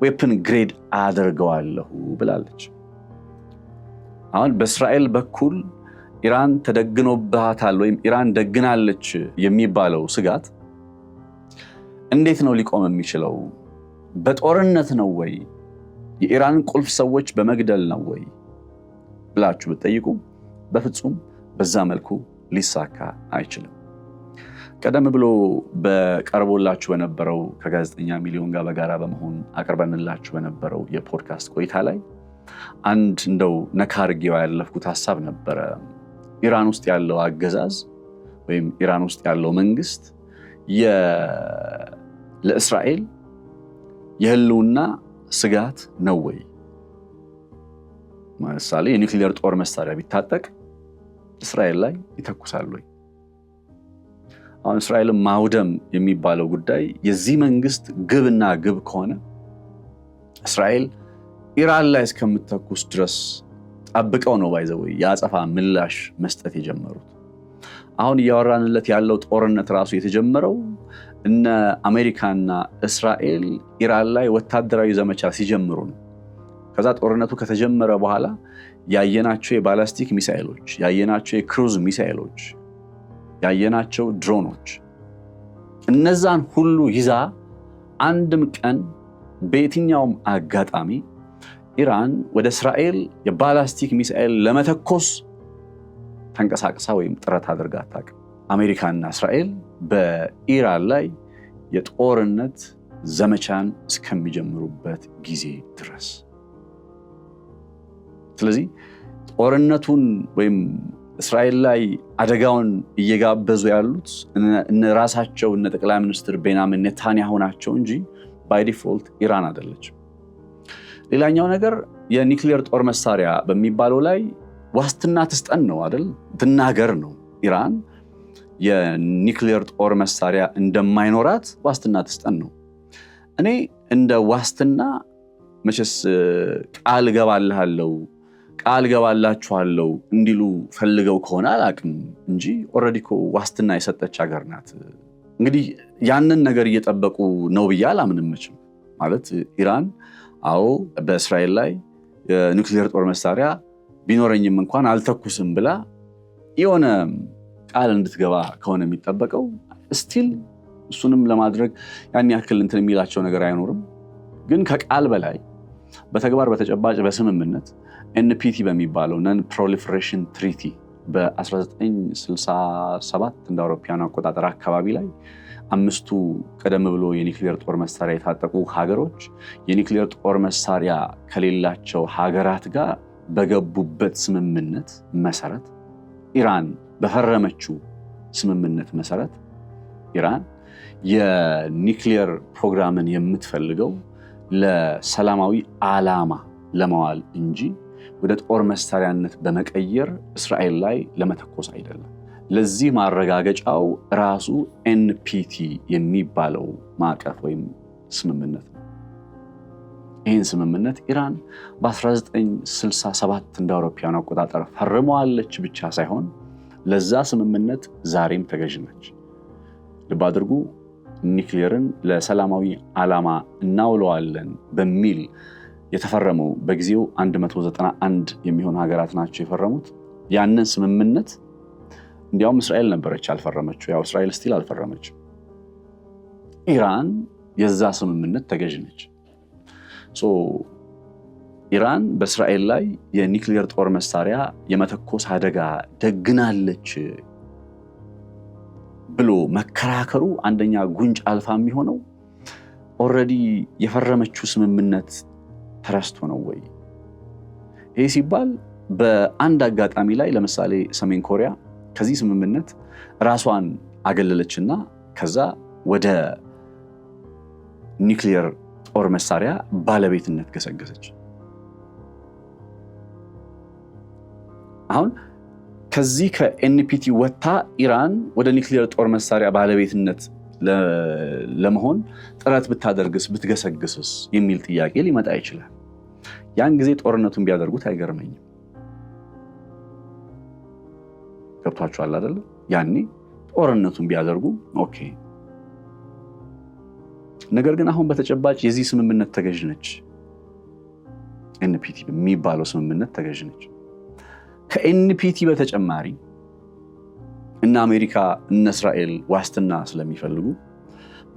ዌፕን ግሬድ አደርገዋለሁ ብላለች። አሁን በእስራኤል በኩል ኢራን ተደግኖባታል ወይም ኢራን ደግናለች የሚባለው ስጋት እንዴት ነው ሊቆም የሚችለው? በጦርነት ነው ወይ? የኢራን ቁልፍ ሰዎች በመግደል ነው ወይ ብላችሁ ብትጠይቁ በፍጹም በዛ መልኩ ሊሳካ አይችልም። ቀደም ብሎ በቀርቦላችሁ በነበረው ከጋዜጠኛ ሚሊዮን ጋር በጋራ በመሆን አቅርበንላችሁ በነበረው የፖድካስት ቆይታ ላይ አንድ እንደው ነካ አድርጌው ያለፍኩት ሐሳብ ነበረ። ኢራን ውስጥ ያለው አገዛዝ ወይም ኢራን ውስጥ ያለው መንግስት ለእስራኤል የህልውና ስጋት ነው ወይ? ምሳሌ የኒውክሊየር ጦር መሳሪያ ቢታጠቅ እስራኤል ላይ ይተኩሳል ወይ? አሁን እስራኤልን ማውደም የሚባለው ጉዳይ የዚህ መንግስት ግብና ግብ ከሆነ እስራኤል ኢራን ላይ እስከምትተኩስ ድረስ ጠብቀው ነው ባይዘው የአጸፋ ምላሽ መስጠት የጀመሩት። አሁን እያወራንለት ያለው ጦርነት ራሱ የተጀመረው እነ አሜሪካና እስራኤል ኢራን ላይ ወታደራዊ ዘመቻ ሲጀምሩ ነው። ከዛ ጦርነቱ ከተጀመረ በኋላ ያየናቸው የባላስቲክ ሚሳኤሎች፣ ያየናቸው የክሩዝ ሚሳኤሎች፣ ያየናቸው ድሮኖች እነዛን ሁሉ ይዛ አንድም ቀን በየትኛውም አጋጣሚ ኢራን ወደ እስራኤል የባላስቲክ ሚሳኤል ለመተኮስ ተንቀሳቅሳ ወይም ጥረት አድርጋ አታውቅም። አሜሪካና እስራኤል በኢራን ላይ የጦርነት ዘመቻን እስከሚጀምሩበት ጊዜ ድረስ። ስለዚህ ጦርነቱን ወይም እስራኤል ላይ አደጋውን እየጋበዙ ያሉት ራሳቸው ጠቅላይ ሚኒስትር ቤንያሚን ኔታንያሁ ናቸው እንጂ ባይ ዲፎልት ኢራን አይደለችም። ሌላኛው ነገር የኒውክሊየር ጦር መሳሪያ በሚባለው ላይ ዋስትና ትስጠን ነው አይደል? ትናገር ነው። ኢራን የኒውክሊየር ጦር መሳሪያ እንደማይኖራት ዋስትና ትስጠን ነው። እኔ እንደ ዋስትና መቼስ ቃል ገባላችኋለሁ እንዲሉ ፈልገው ከሆነ አላቅም እንጂ ኦልሬዲ እኮ ዋስትና የሰጠች ሀገር ናት። እንግዲህ ያንን ነገር እየጠበቁ ነው ብዬ አላምንም። ማለት ኢራን አዎ በእስራኤል ላይ የኒውክሊየር ጦር መሳሪያ ቢኖረኝም እንኳን አልተኩስም ብላ የሆነ ቃል እንድትገባ ከሆነ የሚጠበቀው ስቲል እሱንም ለማድረግ ያን ያክል እንትን የሚላቸው ነገር አይኖርም። ግን ከቃል በላይ በተግባር በተጨባጭ በስምምነት NPT በሚባለው ነን ፕሮሊፈሬሽን ትሪቲ በ1967 እንደ አውሮፓውያን አቆጣጠር አካባቢ ላይ 5ቱ ቀደም ብሎ የኒውክሊየር ጦር መሳሪያ የታጠቁ ሀገሮች የኒውክሊየር ጦር መሳሪያ ከሌላቸው ሀገራት ጋር በገቡበት ስምምነት መሰረት ኢራን በፈረመችው ስምምነት መሰረት ኢራን የኒውክሊየር ፕሮግራምን የምትፈልገው ለሰላማዊ ዓላማ ለማዋል እንጂ ወደ ጦር መሳሪያነት በመቀየር እስራኤል ላይ ለመተኮስ አይደለም። ለዚህ ማረጋገጫው ራሱ NPT የሚባለው ማዕቀፍ ወይም ስምምነት ነው። ይህን ስምምነት ኢራን በ1967 እንደ አውሮፓውያን አቆጣጠር ፈርመዋለች ብቻ ሳይሆን ለዛ ስምምነት ዛሬም ተገዥ ነች። ልብ አድርጉ፣ ኒውክሊየርን ለሰላማዊ ዓላማ እናውለዋለን በሚል የተፈረመው በጊዜው 191 የሚሆኑ ሀገራት ናቸው የፈረሙት። ያንን ስምምነት እንዲያውም እስራኤል ነበረች አልፈረመችው። ያው እስራኤል ስቲል አልፈረመችው። ኢራን የዛ ስምምነት ተገዥ ነች። ኢራን በእስራኤል ላይ የኒውክሊየር ጦር መሳሪያ የመተኮስ አደጋ ደግናለች ብሎ መከራከሩ አንደኛ ጉንጭ አልፋ የሚሆነው ኦልሬዲ የፈረመችው ስምምነት ተረስቶ ነው ወይ? ይህ ሲባል በአንድ አጋጣሚ ላይ ለምሳሌ ሰሜን ኮሪያ ከዚህ ስምምነት ራሷን አገለለችና ከዛ ወደ ኒውክሊየር ጦር መሳሪያ ባለቤትነት ገሰገሰች። አሁን ከዚህ ከNPT ወጥታ ኢራን ወደ ኒውክሊየር ጦር መሳሪያ ባለቤትነት ለመሆን ጥረት ብታደርግስ ብትገሰግስስ የሚል ጥያቄ ሊመጣ ይችላል። ያን ጊዜ ጦርነቱን ቢያደርጉት አይገርመኝም። ገብቷችኋል አይደል? ያኔ ጦርነቱን ቢያደርጉ ኦኬ። ነገር ግን አሁን በተጨባጭ የዚህ ስምምነት ተገዥ ነች። NPT የሚባለው ስምምነት ተገዥ ነች። ከNPT በተጨማሪ እነ አሜሪካ እነ እስራኤል ዋስትና ስለሚፈልጉ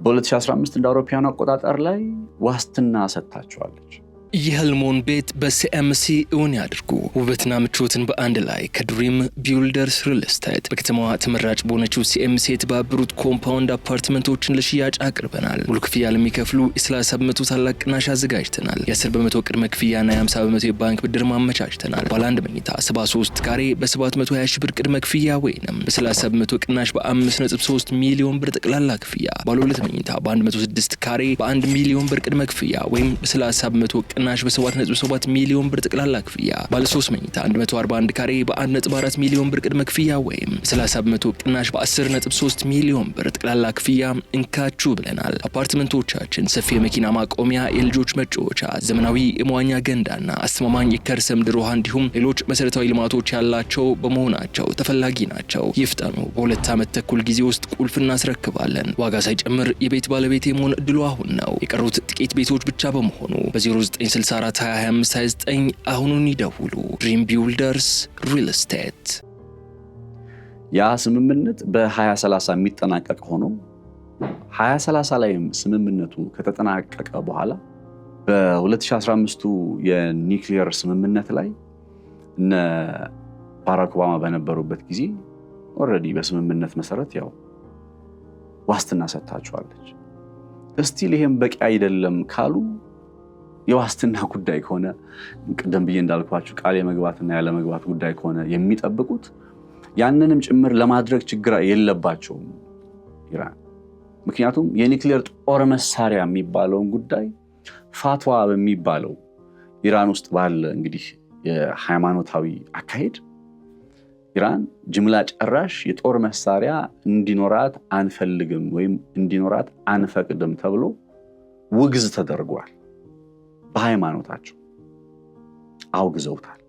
በ2015 እንደ አውሮፓውያን አቆጣጠር ላይ ዋስትና ሰጥታቸዋለች።
የህልሞን ቤት በሲኤምሲ እውን ያድርጉ። ውበትና ምቾትን በአንድ ላይ ከድሪም ቢውልደርስ ሪል ስቴት በከተማዋ ተመራጭ በሆነችው ሲኤምሲ የተባበሩት ኮምፓውንድ አፓርትመንቶችን ለሽያጭ አቅርበናል። ሙሉ ክፍያ ለሚከፍሉ የ30 በመቶ ታላቅ ቅናሽ አዘጋጅተናል። የ10 በመቶ ቅድመ ክፍያና የ50 በመቶ የባንክ ብድር ማመቻችተናል። ባለ አንድ መኝታ 73 ካሬ በ720 ሺህ ብር ቅድመ ክፍያ ወይንም በ30 በመቶ ቅናሽ በ5.3 ሚሊዮን ብር ጠቅላላ ክፍያ። ባለ ሁለት መኝታ በ106 ካሬ በ1 ሚሊዮን ብር ቅድመ ክፍያ ወይም በ30 በመቶ ቅናሽ በ7.7 ሚሊዮን ብር ጠቅላላ ክፍያ። ባለ 3 መኝታ 141 ካሬ በ1.4 ሚሊዮን ብር ቅድመ ክፍያ ወይም 30 በመቶ ቅናሽ በ10.3 ሚሊዮን ብር ጠቅላላ ክፍያ እንካችሁ ብለናል። አፓርትመንቶቻችን ሰፊ የመኪና ማቆሚያ፣ የልጆች መጫወቻ፣ ዘመናዊ የመዋኛ ገንዳና አስተማማኝ የከርሰ ምድር ውሃ እንዲሁም ሌሎች መሰረታዊ ልማቶች ያላቸው በመሆናቸው ተፈላጊ ናቸው። ይፍጠኑ። በ2 ዓመት ተኩል ጊዜ ውስጥ ቁልፍ እናስረክባለን። ዋጋ ሳይጨምር የቤት ባለቤት የመሆን እድሉ አሁን ነው። የቀሩት ጥቂት ቤቶች ብቻ በመሆኑ በ09642529 አሁኑን ይደውሉ። ድሪም ቢውልደርስ ሪል ስቴት።
ያ ስምምነት በ2030 የሚጠናቀቅ ሆኖ 2030 ላይም ስምምነቱ ከተጠናቀቀ በኋላ በ2015 የኒውክሊየር ስምምነት ላይ እነ ባራክ ኦባማ በነበሩበት ጊዜ ኦልሬዲ በስምምነት መሰረት ያው ዋስትና ሰጥታቸዋለች። እስቲል ይሄም በቂ አይደለም ካሉ የዋስትና ጉዳይ ከሆነ ቀደም ብዬ እንዳልኳችሁ ቃል የመግባትና ያለ መግባት ጉዳይ ከሆነ የሚጠብቁት ያንንም ጭምር ለማድረግ ችግር የለባቸውም ኢራን። ምክንያቱም የኒውክሊየር ጦር መሳሪያ የሚባለውን ጉዳይ ፋትዋ በሚባለው ኢራን ውስጥ ባለ እንግዲህ የሃይማኖታዊ አካሄድ ኢራን ጅምላ ጨራሽ የጦር መሳሪያ እንዲኖራት አንፈልግም ወይም እንዲኖራት አንፈቅድም ተብሎ ውግዝ ተደርጓል። በሃይማኖታቸው አውግዘውታል።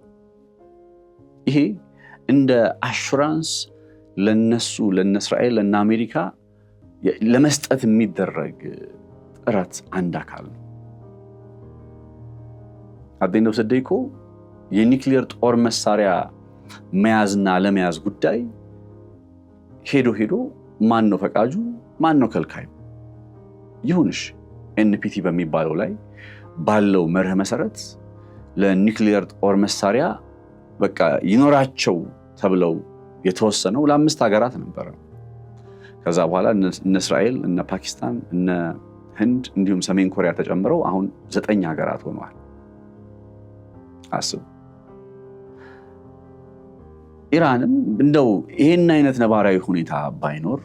ይሄ እንደ አሹራንስ ለነሱ ለእስራኤል ለእነ አሜሪካ ለመስጠት የሚደረግ ጥረት አንድ አካል ነው። አደንደው ሰደይኮ የኒውክሊየር ጦር መሳሪያ መያዝና ለመያዝ ጉዳይ ሄዶ ማን ነው ፈቃጁ ማን ነው ከልካዩ? ይሁንሽ ኤንፒቲ በሚባለው ላይ ባለው መርህ መሰረት ለኒውክሊየር ጦር መሳሪያ በቃ ይኖራቸው ተብለው የተወሰነው ለ5 ሀገራት ነበር። ከዛ በኋላ እነ እስራኤል እነ ፓኪስታን እነ ህንድ እንዲሁም ሰሜን ኮሪያ ተጨምረው አሁን 9 ሀገራት ሆነዋል። አስቡ። ኢራንም እንደው ይሄን አይነት ነባራዊ ሁኔታ ባይኖር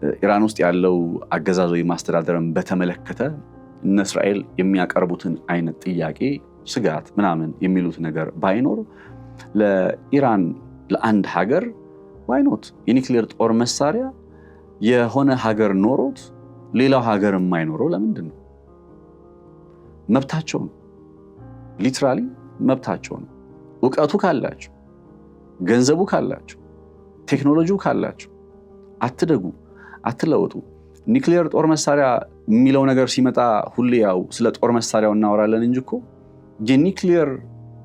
በኢራን ውስጥ ያለው አገዛዝ ወይ ማስተዳደርን በተመለከተ እነ እስራኤል የሚያቀርቡትን አይነት ጥያቄ ስጋት ምናምን የሚሉት ነገር ባይኖር ለኢራን ለአንድ ሀገር ዋይኖት የኒውክሊየር ጦር መሳሪያ የሆነ ሀገር ኖሮት ሌላው ሀገር የማይኖረው ለምንድን ነው? መብታቸው ነው። ሊትራሊ መብታቸው ነው። እውቀቱ ካላቸው ገንዘቡ ካላቸው ቴክኖሎጂው ካላቸው አትደጉ አትለወጡ። ኒውክሊየር ጦር መሳሪያ የሚለው ነገር ሲመጣ ሁሌ ያው ስለ ጦር መሳሪያው እናወራለን እንጂ እኮ የኒውክሊየር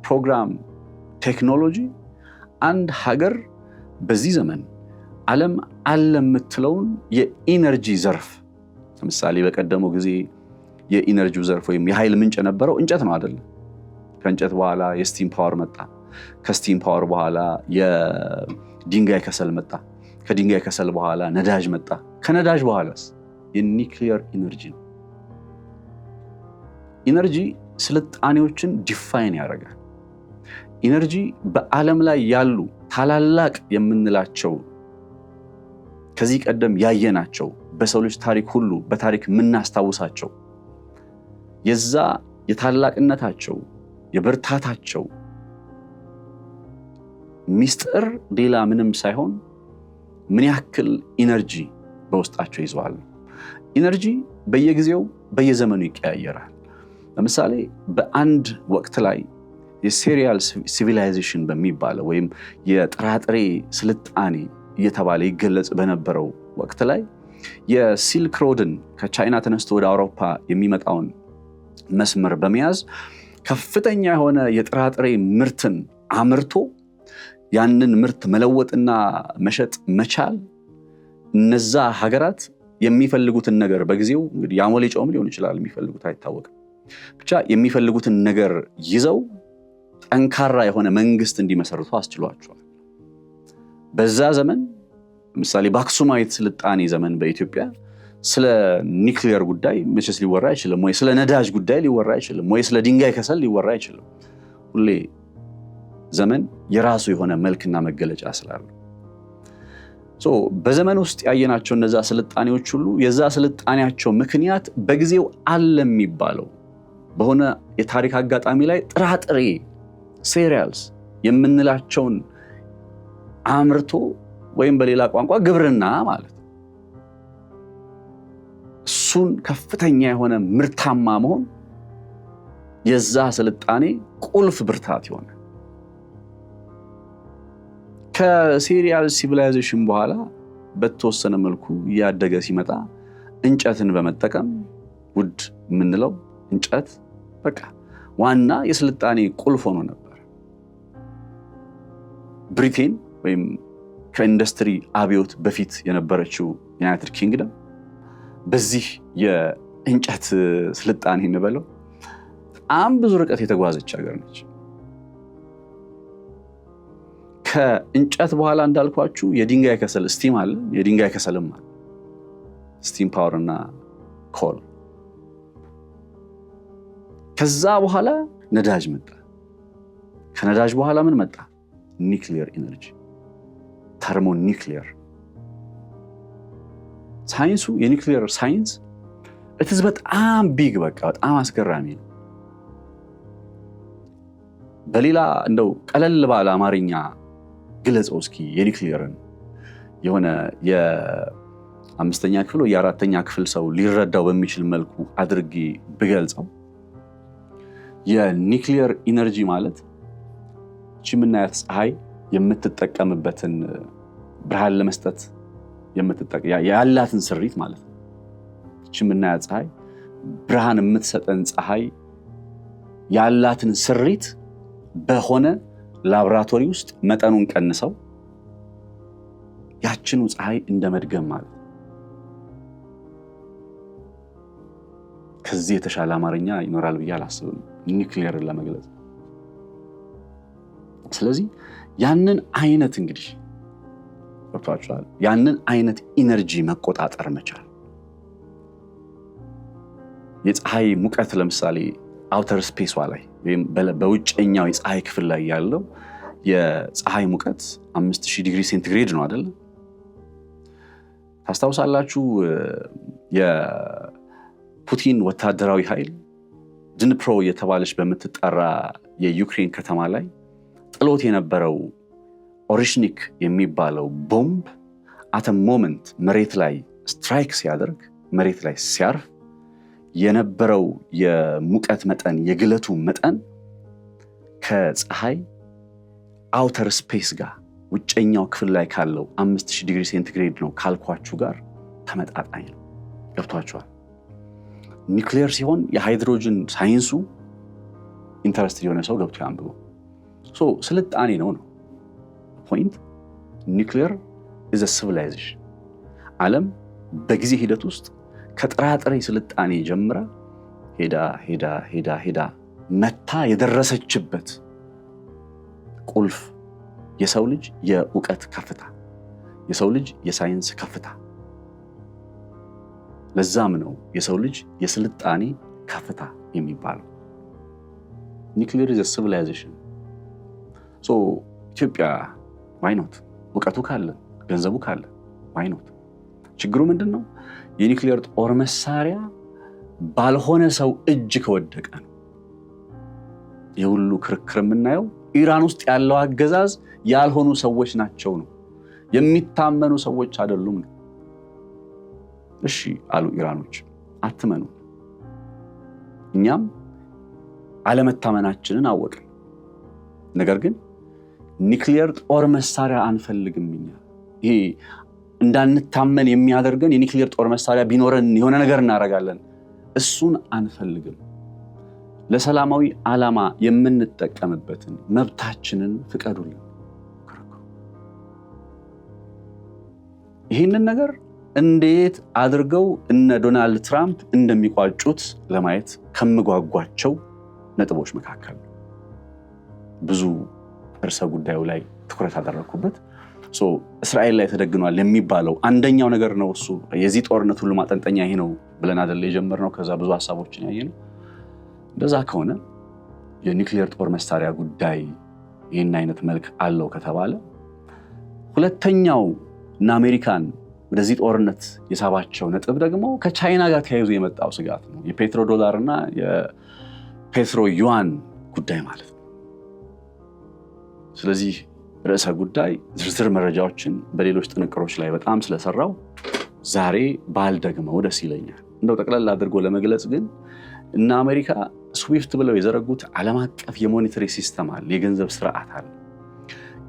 ፕሮግራም ቴክኖሎጂ አንድ ሀገር በዚህ ዘመን ዓለም አለ የምትለውን የኢነርጂ ዘርፍ ለምሳሌ በቀደመው ጊዜ የኢነርጂው ዘርፍ ወይም የኃይል ምንጭ የነበረው እንጨት ነው አይደል? ከእንጨት በኋላ የስቲም ፓወር መጣ። ከስቲም ፓወር በኋላ የድንጋይ ከሰል መጣ። ከድንጋይ ከሰል በኋላ ነዳጅ መጣ። ከነዳጅ በኋላስ የኒውክሊየር ኢነርጂ ነው። ኢነርጂ ስልጣኔዎችን ዲፋይን ያደርጋል። ኢነርጂ በዓለም ላይ ያሉ ታላላቅ የምንላቸው ከዚህ ቀደም ያየናቸው በሰው ልጅ ታሪክ ሁሉ በታሪክ የምናስታውሳቸው የዛ የታላቅነታቸው የብርታታቸው ሚስጥር ሌላ ምንም ሳይሆን ምን ያክል ኢነርጂ በውስጣቸው ይዘዋል። ኢነርጂ በየጊዜው በየዘመኑ ይቀያየራል። ለምሳሌ በአንድ ወቅት ላይ የሴሪያል ሲቪላይዜሽን በሚባለው ወይም የጥራጥሬ ስልጣኔ እየተባለ ይገለጽ በነበረው ወቅት ላይ የሲልክ ሮድን ከቻይና ተነስቶ ወደ አውሮፓ የሚመጣውን መስመር በመያዝ ከፍተኛ የሆነ የጥራጥሬ ምርትን አምርቶ ያንን ምርት መለወጥና መሸጥ መቻል እነዛ ሀገራት የሚፈልጉትን ነገር በጊዜው እንግዲህ ያሞሌ ጨውም ሊሆን ይችላል የሚፈልጉት አይታወቅም፣ ብቻ የሚፈልጉትን ነገር ይዘው ጠንካራ የሆነ መንግስት እንዲመሰርቱ አስችሏቸዋል። በዛ ዘመን ለምሳሌ በአክሱማዊት ስልጣኔ ዘመን በኢትዮጵያ ስለ ኒውክሊየር ጉዳይ መቼስ ሊወራ አይችልም፣ ወይ ስለ ነዳጅ ጉዳይ ሊወራ አይችልም፣ ወይ ስለ ድንጋይ ከሰል ሊወራ አይችልም። ሁሌ ዘመን የራሱ የሆነ መልክና መገለጫ ስላለው በዘመን ውስጥ ያየናቸው እነዛ ስልጣኔዎች ሁሉ የዛ ስልጣኔያቸው ምክንያት በጊዜው አለ የሚባለው በሆነ የታሪክ አጋጣሚ ላይ ጥራጥሬ ሴሪያልስ የምንላቸውን አምርቶ ወይም በሌላ ቋንቋ ግብርና ማለት እሱን ከፍተኛ የሆነ ምርታማ መሆን የዛ ስልጣኔ ቁልፍ ብርታት ይሆናል። ከሴሪያል ሲቪላይዜሽን በኋላ በተወሰነ መልኩ እያደገ ሲመጣ እንጨትን በመጠቀም ውድ የምንለው እንጨት በቃ ዋና የስልጣኔ ቁልፍ ሆኖ ነበር። ብሪቴን ወይም ከኢንዱስትሪ አብዮት በፊት የነበረችው ዩናይትድ ኪንግደም በዚህ የእንጨት ስልጣኔ እንበለው በጣም ብዙ ርቀት የተጓዘች ሀገር ነች። ከእንጨት በኋላ እንዳልኳችሁ የድንጋይ ከሰል ስቲም አለ፣ የድንጋይ ከሰልም አለ፣ ስቲም ፓወር እና ኮል። ከዛ በኋላ ነዳጅ መጣ። ከነዳጅ በኋላ ምን መጣ? ኒውክሊየር ኢነርጂ፣ ተርሞ ኒውክሊየር ሳይንሱ። የኒውክሊየር ሳይንስ እትዝ በጣም ቢግ በቃ በጣም አስገራሚ ነው። በሌላ እንደው ቀለል ባለ አማርኛ ግለጸው እስኪ የኒክሊየርን የሆነ የ5ኛ ክፍል ወይ የ4ኛ ክፍል ሰው ሊረዳው በሚችል መልኩ አድርጌ ብገልጸው የኒክሊየር ኢነርጂ ማለት ቺምናያት ፀሐይ የምትጠቀምበትን ብርሃን ለመስጠት ያላትን ስሪት ማለት ነው። ቺምናያት ፀሐይ ብርሃን የምትሰጠን ፀሐይ ያላትን ስሪት በሆነ ላብራቶሪ ውስጥ መጠኑን ቀንሰው ያችኑ ፀሐይ እንደመድገም ማለት ከዚህ የተሻለ አማርኛ ይኖራል ብዬ አላስብም ኒክሊየርን ለመግለጽ። ስለዚህ ያንን አይነት እንግዲህ ወጥቷቸዋል። ያንን አይነት ኢነርጂ መቆጣጠር መቻል የፀሐይ ሙቀት ለምሳሌ አውተር ስፔሷ ላይ ወይም በውጭኛው የፀሐይ ክፍል ላይ ያለው የፀሐይ ሙቀት 5000 ዲግሪ ሴንቲግሬድ ነው አይደል? ታስታውሳላችሁ የፑቲን ወታደራዊ ኃይል ድንፕሮ የተባለች በምትጠራ የዩክሬን ከተማ ላይ ጥሎት የነበረው ኦሪሽኒክ የሚባለው ቦምብ አት ሞመንት መሬት ላይ ስትራይክ ሲያደርግ መሬት ላይ ሲያርፍ የነበረው የሙቀት መጠን የግለቱ መጠን ከፀሐይ አውተር ስፔስ ጋር ውጨኛው ክፍል ላይ ካለው 5000 ዲግሪ ሴንቲግሬድ ነው ካልኳችሁ ጋር ተመጣጣኝ ነው። ገብቷችኋል? ኒክሊየር ሲሆን የሃይድሮጅን ሳይንሱ ኢንተረስት የሆነ ሰው ገብቶ ያንብበው። ስልጣኔ ነው ፖይንት። ኒክሊየር is a civilization። ዓለም በጊዜ ሂደት ውስጥ ከጥራጥሬ ስልጣኔ ጀምራ ሄዳ መታ የደረሰችበት ቁልፍ የሰው ልጅ የእውቀት ከፍታ፣ የሰው ልጅ የሳይንስ ከፍታ። ለዛም ነው የሰው ልጅ የስልጣኔ ከፍታ የሚባለው። ኒክሊየር is a civilization። ኢትዮጵያ why not? እውቀቱ ካለ ገንዘቡ ካለ why not? ችግሩ ምንድነው? የኒክሊየር ጦር መሳሪያ ባልሆነ ሰው እጅ ከወደቀ ነው የሁሉ ክርክር የምናየው። ኢራን ውስጥ ያለው አገዛዝ ያልሆኑ ሰዎች ናቸው ነው፣ የሚታመኑ ሰዎች አይደሉም ነው። እሺ አሉ ኢራኖች፣ አትመኑ። እኛም አለመታመናችንን አወቅን። ነገር ግን ኒክሊየር ጦር መሳሪያ አንፈልግም። ይሄ እንዳንታመን የሚያደርገን የኒክሊየር ጦር መሳሪያ ቢኖረን የሆነ ነገር እናደርጋለን፣ እሱን አንፈልግም። ለሰላማዊ ዓላማ የምንጠቀምበትን መብታችንን ፍቀዱልን። ይህንን ነገር እንዴት አድርገው እነ ዶናልድ ትራምፕ እንደሚቋጩት ለማየት ከምጓጓቸው ነጥቦች መካከል ብዙ እርሰ ጉዳዩ ላይ ትኩረት አደረኩበት። እስራኤል ላይ ተደግኗል የሚባለው አንደኛው ነገር ነው። እሱ የዚህ ጦርነት ሁሉ ማጠንጠኛ ይሄ ነው ብለን አይደል የጀመርነው። ከዛ ብዙ ሐሳቦችን ያየነው። እንደዛ ከሆነ የኒክሊየር ጦር መሳሪያ ጉዳይ ይህን አይነት መልክ አለው ከተባለ ሁለተኛው እና አሜሪካን ወደዚህ ጦርነት የሳባቸው ነጥብ ደግሞ ከቻይና ጋር ተያይዞ የመጣው ስጋት ነው። የፔትሮ ዶላር እና የፔትሮ ዩዋን ጉዳይ ማለት ነው። ስለዚህ ርዕሰ ጉዳይ ዝርዝር መረጃዎችን በሌሎች ጥንቅሮች ላይ በጣም ስለሰራው ዛሬ ባልደግመው ደስ ይለኛል። እንደው ጠቅላላ አድርጎ ለመግለጽ ግን እና አሜሪካ ስዊፍት ብለው የዘረጉት ዓለም አቀፍ የሞኔታሪ ሲስተም አለ፣ የገንዘብ ስርዓት አለ።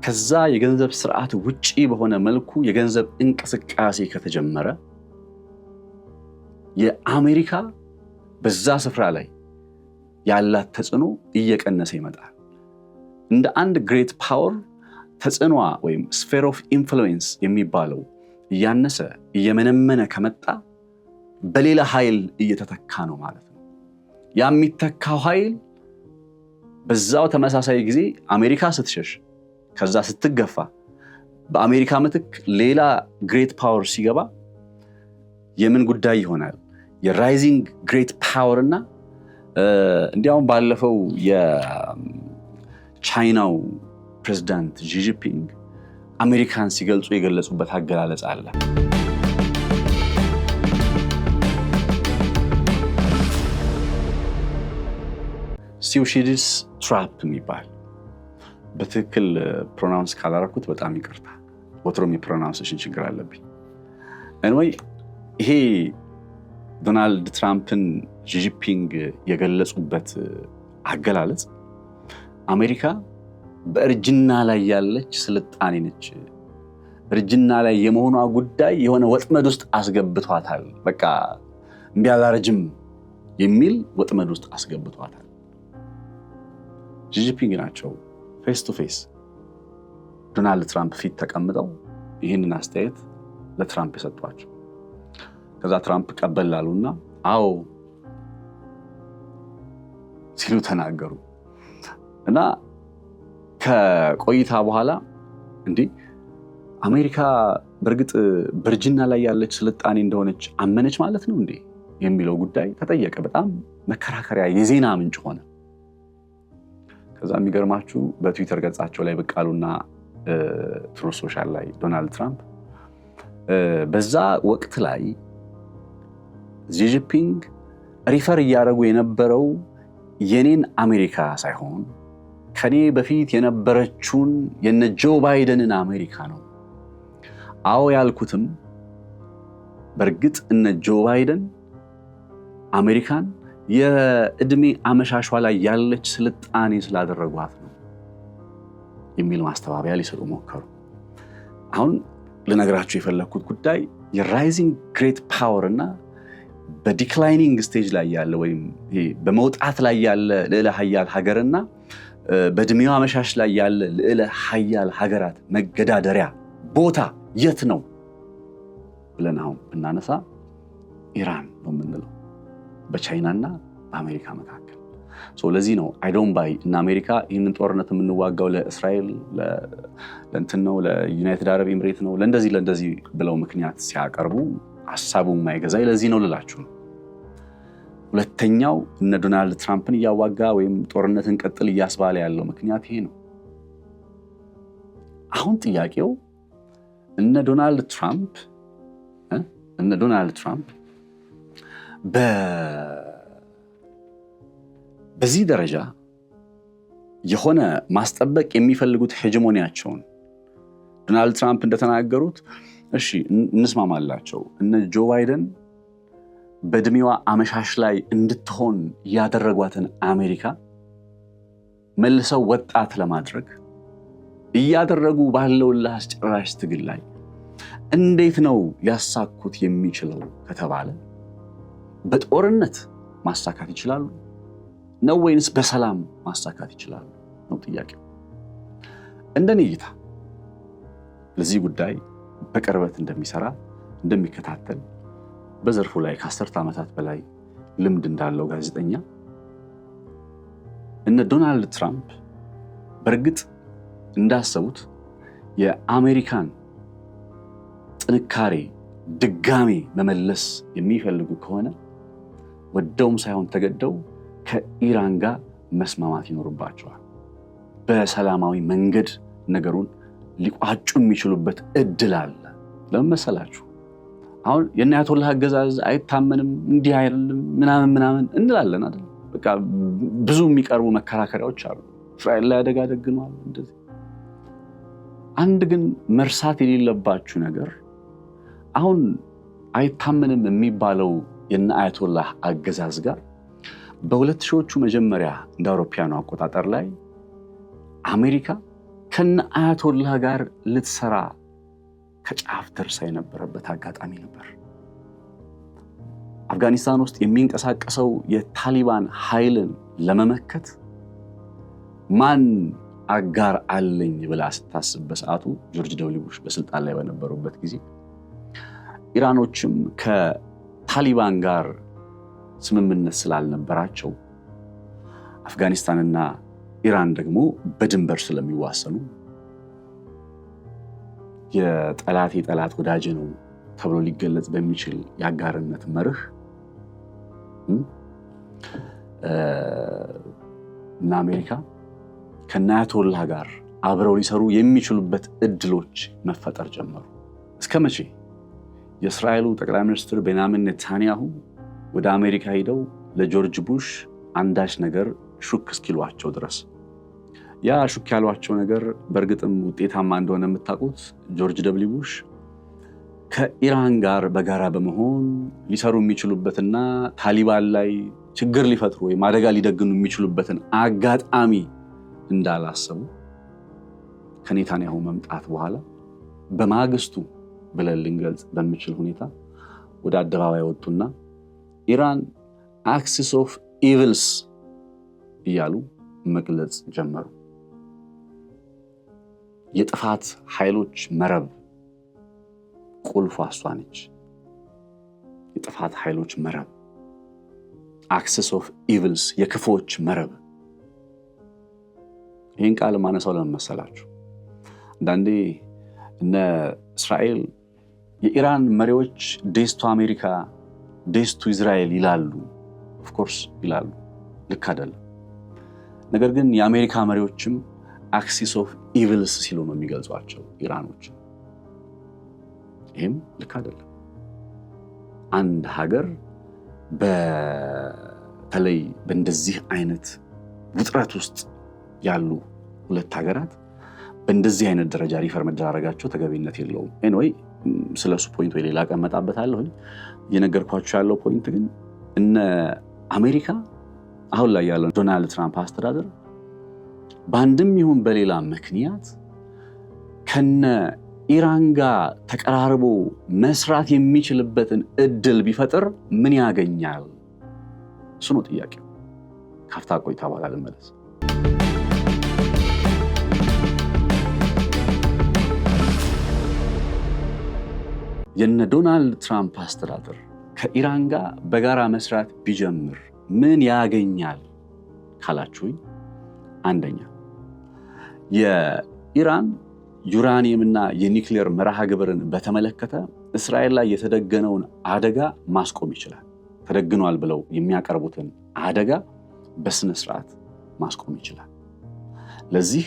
ከዛ የገንዘብ ስርዓት ውጪ በሆነ መልኩ የገንዘብ እንቅስቃሴ ከተጀመረ የአሜሪካ በዛ ስፍራ ላይ ያላት ተጽዕኖ እየቀነሰ ይመጣል። እንደ አንድ ግሬት ፓወር ተጽዕኖ ወይም ስፌር ኦፍ ኢንፍሉዌንስ የሚባለው እያነሰ እየመነመነ ከመጣ በሌላ ኃይል እየተተካ ነው ማለት ነው። ያ የሚተካው ኃይል በዛው ተመሳሳይ ጊዜ አሜሪካ ስትሸሽ ከዛ ስትገፋ በአሜሪካ ምትክ ሌላ ግሬት ፓወር ሲገባ የምን ጉዳይ ይሆናል? የራይዚንግ ግሬት ፓወር እና እንዲያውም ባለፈው የቻይናው ፕሬዝዳንት ዢ ጂንፒንግ አሜሪካን ሲገልጹ የገለጹበት አገላለጽ አለ። ስቲውሺድስ ትራፕ የሚባል በትክክል ፕሮናውንስ ካላረኩት በጣም ይቅርታ። ወትሮም የፕሮናውንሴሽን ችግር አለብኝ። anyway ይሄ ዶናልድ ትራምፕን ጂጂፒንግ የገለጹበት አገላለጽ አሜሪካ በእርጅና ላይ ያለች ስልጣኔ ነች፣ እርጅና ላይ የመሆኗ ጉዳይ የሆነ ወጥመድ ውስጥ አስገብቷታል፣ በቃ እምቢ አላረጅም የሚል ወጥመድ ውስጥ አስገብቷታል። ጂጂፒንግ ናቸው ፌስ ቱ ፌስ ዶናልድ ትራምፕ ፊት ተቀምጠው ይህንን አስተያየት ለትራምፕ የሰጧቸው። ከዛ ትራምፕ ቀበል አሉና አዎ ሲሉ ተናገሩ። እና ከቆይታ በኋላ እንዲህ አሜሪካ በእርግጥ በእርጅና ላይ ያለች ስልጣኔ እንደሆነች አመነች ማለት ነው እንዴ የሚለው ጉዳይ ተጠየቀ። በጣም መከራከሪያ የዜና ምንጭ ሆነ። ከዛ የሚገርማችሁ በትዊተር ገጻቸው ላይ ብቅ አሉና ትሩዝ ሶሻል ላይ ዶናልድ ትራምፕ በዛ ወቅት ላይ ጂጂፒንግ ሪፈር እያደረጉ የነበረው የኔን አሜሪካ ሳይሆን ከኔ በፊት የነበረችውን የነ ጆ ባይደንን አሜሪካ ነው። አዎ ያልኩትም በእርግጥ እነ ጆ ባይደን አሜሪካን የእድሜ አመሻሿ ላይ ያለች ስልጣኔ ስላደረጓት ነው የሚል ማስተባበያ ሊሰጡ ሞከሩ። አሁን ልነግራችሁ የፈለኩት ጉዳይ የራይዚንግ ግሬት ፓወር እና በዲክላይኒንግ ስቴጅ ላይ ያለ ወይም በመውጣት ላይ ያለ ልዕለ ሀያል ሀገርና በእድሜው አመሻሽ ላይ ያለ ልዕለ ሀያል ሀገራት መገዳደሪያ ቦታ የት ነው ብለን አሁን ብናነሳ ኢራን ነው የምንለው፣ በቻይናና በአሜሪካ መካከል። ለዚህ ነው አይ ዶንት ባይ እና አሜሪካ ይህንን ጦርነት የምንዋጋው ለእስራኤል ለእንትን ነው ለዩናይትድ አረብ ኤምሬት ነው ለእንደዚህ ብለው ምክንያት ሲያቀርቡ ሐሳቡ የማይገዛኝ ለዚህ ነው ልላችሁ ነው። ሁለተኛው እነ ዶናልድ ትራምፕን እያዋጋ ወይም ጦርነትን ቀጥል እያስባለ ያለው ምክንያት ይሄ ነው። አሁን ጥያቄው እነ ዶናልድ ትራምፕ በዚህ ደረጃ የሆነ ማስጠበቅ የሚፈልጉት ሄጀሞኒያቸውን ዶናልድ ትራምፕ እንደተናገሩት እሺ እንስማማላቸው። እነ ጆ ባይደን በእድሜዋ አመሻሽ ላይ እንድትሆን ያደረጓትን አሜሪካ መልሰው ወጣት ለማድረግ እያደረጉ ባለው ለአስጨራሽ ትግል ላይ እንዴት ነው ሊያሳኩት የሚችለው ከተባለ በጦርነት ማሳካት ይችላሉ ነው ወይንስ በሰላም ማሳካት ይችላሉ ነው ጥያቄው። እንደኔ እይታ ለዚህ ጉዳይ በቅርበት እንደሚሰራ እንደሚከታተል በዘርፉ ላይ ከ10 ዓመታት በላይ ልምድ እንዳለው ጋዜጠኛ እነ ዶናልድ ትራምፕ በእርግጥ እንዳሰቡት የአሜሪካን ጥንካሬ ድጋሜ መመለስ የሚፈልጉ ከሆነ ወደውም ሳይሆን ተገደው ከኢራን ጋር መስማማት ይኖርባቸዋል። በሰላማዊ መንገድ ነገሩን ሊቋጩ የሚችሉበት እድል አለ። ለምን መሰላችሁ? አሁን የነ አያቶላህ አገዛዝ አይታመንም እንዲህ አይደለም ምናምን እንላለን አይደል? በቃ ብዙ የሚቀርቡ መከራከሪያዎች አሉ። እስራኤል ላይ አደጋ ደግኗል እንደዚህ። አንድ ግን መርሳት የሌለባችሁ ነገር አሁን አይታመንም የሚባለው የነ አያቶላህ አገዛዝ ጋር በ2000ዎቹ መጀመሪያ እንደ አውሮፓውያኑ አቆጣጠር ላይ አሜሪካ ከነ አያቶላህ ጋር ልትሰራ ከጫፍ ደርሳ የነበረበት አጋጣሚ ነበር። አፍጋኒስታን ውስጥ የሚንቀሳቀሰው የታሊባን ኃይልን ለመመከት ማን አጋር አለኝ ብላ ስታስብ በሰዓቱ ጆርጅ ደብሊው ቡሽ በስልጣን ላይ በነበሩበት ጊዜ ኢራኖችም ከታሊባን ጋር ስምምነት ስላልነበራቸው አፍጋኒስታንና ኢራን ደግሞ በድንበር ስለሚዋሰኑ የጠላቴ ጠላት ወዳጅ ነው ተብሎ ሊገለጽ በሚችል የአጋርነት መርህ እና አሜሪካ ከአያቶላህ ጋር አብረው ሊሰሩ የሚችሉበት እድሎች መፈጠር ጀመሩ። እስከ መቼ? የእስራኤሉ ጠቅላይ ሚኒስትር ቤንያሚን ኔታንያሁ ወደ አሜሪካ ሄደው ለጆርጅ ቡሽ አንዳች ነገር ሹክ እስኪሏቸው ድረስ ያ ሹክ ያሏቸው ነገር በእርግጥም ውጤታማ እንደሆነ የምታውቁት ጆርጅ ደብሊው ቡሽ ከኢራን ጋር በጋራ በመሆን ሊሰሩ የሚችሉበትና ታሊባን ላይ ችግር ሊፈጥሩ ወይም አደጋ ሊደግኑ የሚችሉበትን አጋጣሚ እንዳላሰቡ ከኔታንያሁ መምጣት በኋላ በማግስቱ ብለን ልንገልጽ በሚችል ሁኔታ ወደ አደባባይ ወጡና ኢራን አክሲስ ኦፍ ኢቪልስ እያሉ መግለጽ ጀመሩ። የጥፋት ኃይሎች መረብ ቁልፏ እሷ ነች። የጥፋት ኃይሎች መረብ፣ አክሲስ ኦፍ ኢቪልስ፣ የክፎች መረብ። ይህን ቃል ማነሳው ለምን መሰላችሁ? አንዳንዴ እነ እስራኤል የኢራን መሪዎች ዴስቱ አሜሪካ ዴስቱ እስራኤል ይላሉ። ኦፍኮርስ ይላሉ፣ ልክ አይደለም። ነገር ግን የአሜሪካ መሪዎችም አክሲስ ኦፍ ኢቪልስ ሲሉ ነው የሚገልጿቸው ኢራኖች። ይህም ልክ አይደለም። አንድ ሀገር በተለይ በእንደዚህ አይነት ውጥረት ውስጥ ያሉ ሁለት ሀገራት በእንደዚህ አይነት ደረጃ ሪፈር መደራረጋቸው ተገቢነት የለውም። ኤኒዌይ ስለሱ ፖይንት ወይ ሌላ ቀን መጣበታለሁ። እየነገርኳችሁ ያለው ፖይንት ግን እነ አሜሪካ አሁን ላይ ያለው ዶናልድ ትራምፕ አስተዳደር በአንድም ይሁን በሌላ ምክንያት ከነ ኢራን ጋር ተቀራርቦ መስራት የሚችልበትን እድል ቢፈጥር ምን ያገኛል? እሱ ነው ጥያቄው። ካፍታ ቆይታ በኋላ ልመለስ። የነ ዶናልድ ትራምፕ አስተዳደር ከኢራን ጋር በጋራ መስራት ቢጀምር ምን ያገኛል ካላችሁኝ፣ አንደኛ የኢራን ዩራኒየምና የኒውክሌር መርሃ ግብርን በተመለከተ እስራኤል ላይ የተደገነውን አደጋ ማስቆም ይችላል። ተደግኗል ብለው የሚያቀርቡትን አደጋ በስነ ስርዓት ማስቆም ይችላል። ለዚህ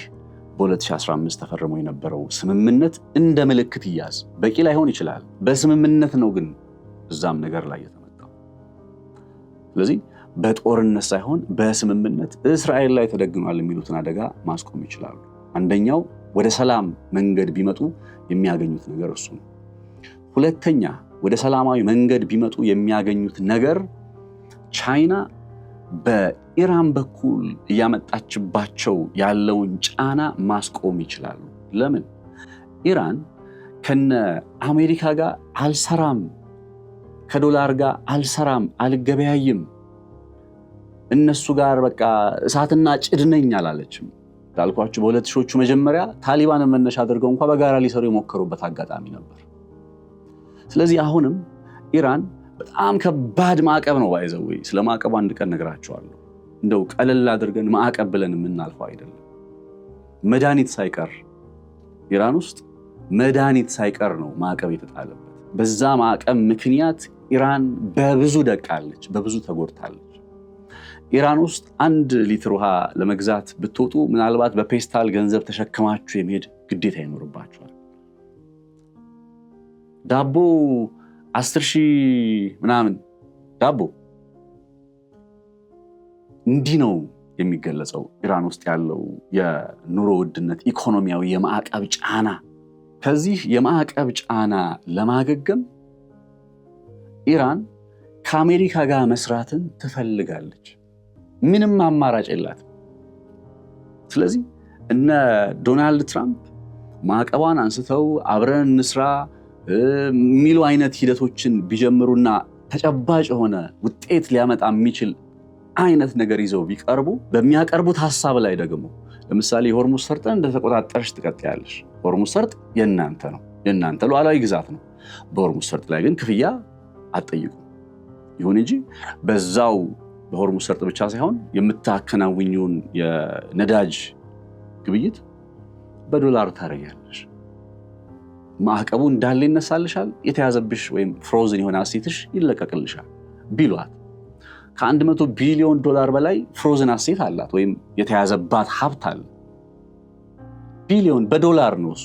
በ2015 ተፈርሞ የነበረው ስምምነት እንደ ምልክት ይያዝ። በቂ ላይሆን ይችላል፣ በስምምነት ነው ግን እዛም ነገር ላይ የተመጣው። ስለዚህ በጦርነት ሳይሆን በስምምነት እስራኤል ላይ ተደግኗል የሚሉትን አደጋ ማስቆም ይችላሉ። አንደኛው ወደ ሰላም መንገድ ቢመጡ የሚያገኙት ነገር እሱ ነው። ሁለተኛ ወደ ሰላማዊ መንገድ ቢመጡ የሚያገኙት ነገር ቻይና በኢራን በኩል እያመጣችባቸው ያለውን ጫና ማስቆም ይችላሉ። ለምን? ኢራን ከነ አሜሪካ ጋር አልሰራም፣ ከዶላር ጋር አልሰራም፣ አልገበያይም፣ እነሱ ጋር በቃ እሳትና ጭድ ነኝ አላለችም። እንዳልኳችሁ በ2000ዎቹ መጀመሪያ ታሊባንን መነሻ አድርገው እንኳን በጋራ ሊሰሩ የሞከሩበት አጋጣሚ ነበር። ስለዚህ አሁንም ኢራን በጣም ከባድ ማዕቀብ ነው ባይዘው። ስለ ማዕቀቡ አንድ ቀን ነግራቸዋለሁ። እንደው ቀለል አድርገን ማዕቀብ ብለን የምናልፈው አይደለም። መድኃኒት ሳይቀር ኢራን ውስጥ መድኃኒት ሳይቀር ነው ማዕቀብ የተጣለበት። በዛ ማዕቀብ ምክንያት ኢራን በብዙ ደቃለች፣ በብዙ ተጎድታለች። ኢራን ውስጥ 1 ሊትር ውሃ ለመግዛት ብትወጡ ምናልባት በፔስታል ገንዘብ ተሸክማችሁ የመሄድ ግዴታ ይኖርባችኋል። ዳቦ 10,000 ምናምን ዳቦ። እንዲህ ነው የሚገለጸው ኢራን ውስጥ ያለው የኑሮ ውድነት፣ ኢኮኖሚያዊ የማዕቀብ ጫና። ከዚህ የማዕቀብ ጫና ለማገገም ኢራን ከአሜሪካ ጋር መስራትን ትፈልጋለች። ምንም አማራጭ የላትም። ስለዚህ እነ ዶናልድ ትራምፕ ማዕቀቧን አንስተው አብረን እንስራ የሚሉ አይነት ሂደቶችን ቢጀምሩና ተጨባጭ የሆነ ውጤት ሊያመጣ የሚችል አይነት ነገር ይዘው ቢቀርቡ፣ በሚያቀርቡት ሐሳብ ላይ ደግሞ ለምሳሌ የሆርሙዝ ሰርጥን እንደተቆጣጠርሽ ትቀጥያለሽ። ሆርሙዝ ሰርጥ የእናንተ ነው፣ የእናንተ ሉዓላዊ ግዛት ነው። በሆርሙዝ ሰርጥ ላይ ግን ክፍያ አትጠይቁ። ይሁን እንጂ በዛው በሆርሙዝ ሰርጥ ብቻ ሳይሆን የምታከናውኙን የነዳጅ ግብይት በዶላር ታረጋለሽ። ማዕቀቡ እንዳለ ይነሳልሻል፣ የተያዘብሽ ወይም ፍሮዝን የሆነ አሴትሽ ይለቀቅልሻል ቢሏት ከ100 ቢሊዮን ዶላር በላይ ፍሮዝን አሴት አላት ወይም የተያዘባት ሀብት አለ። ቢሊዮን በዶላር ነው እሱ።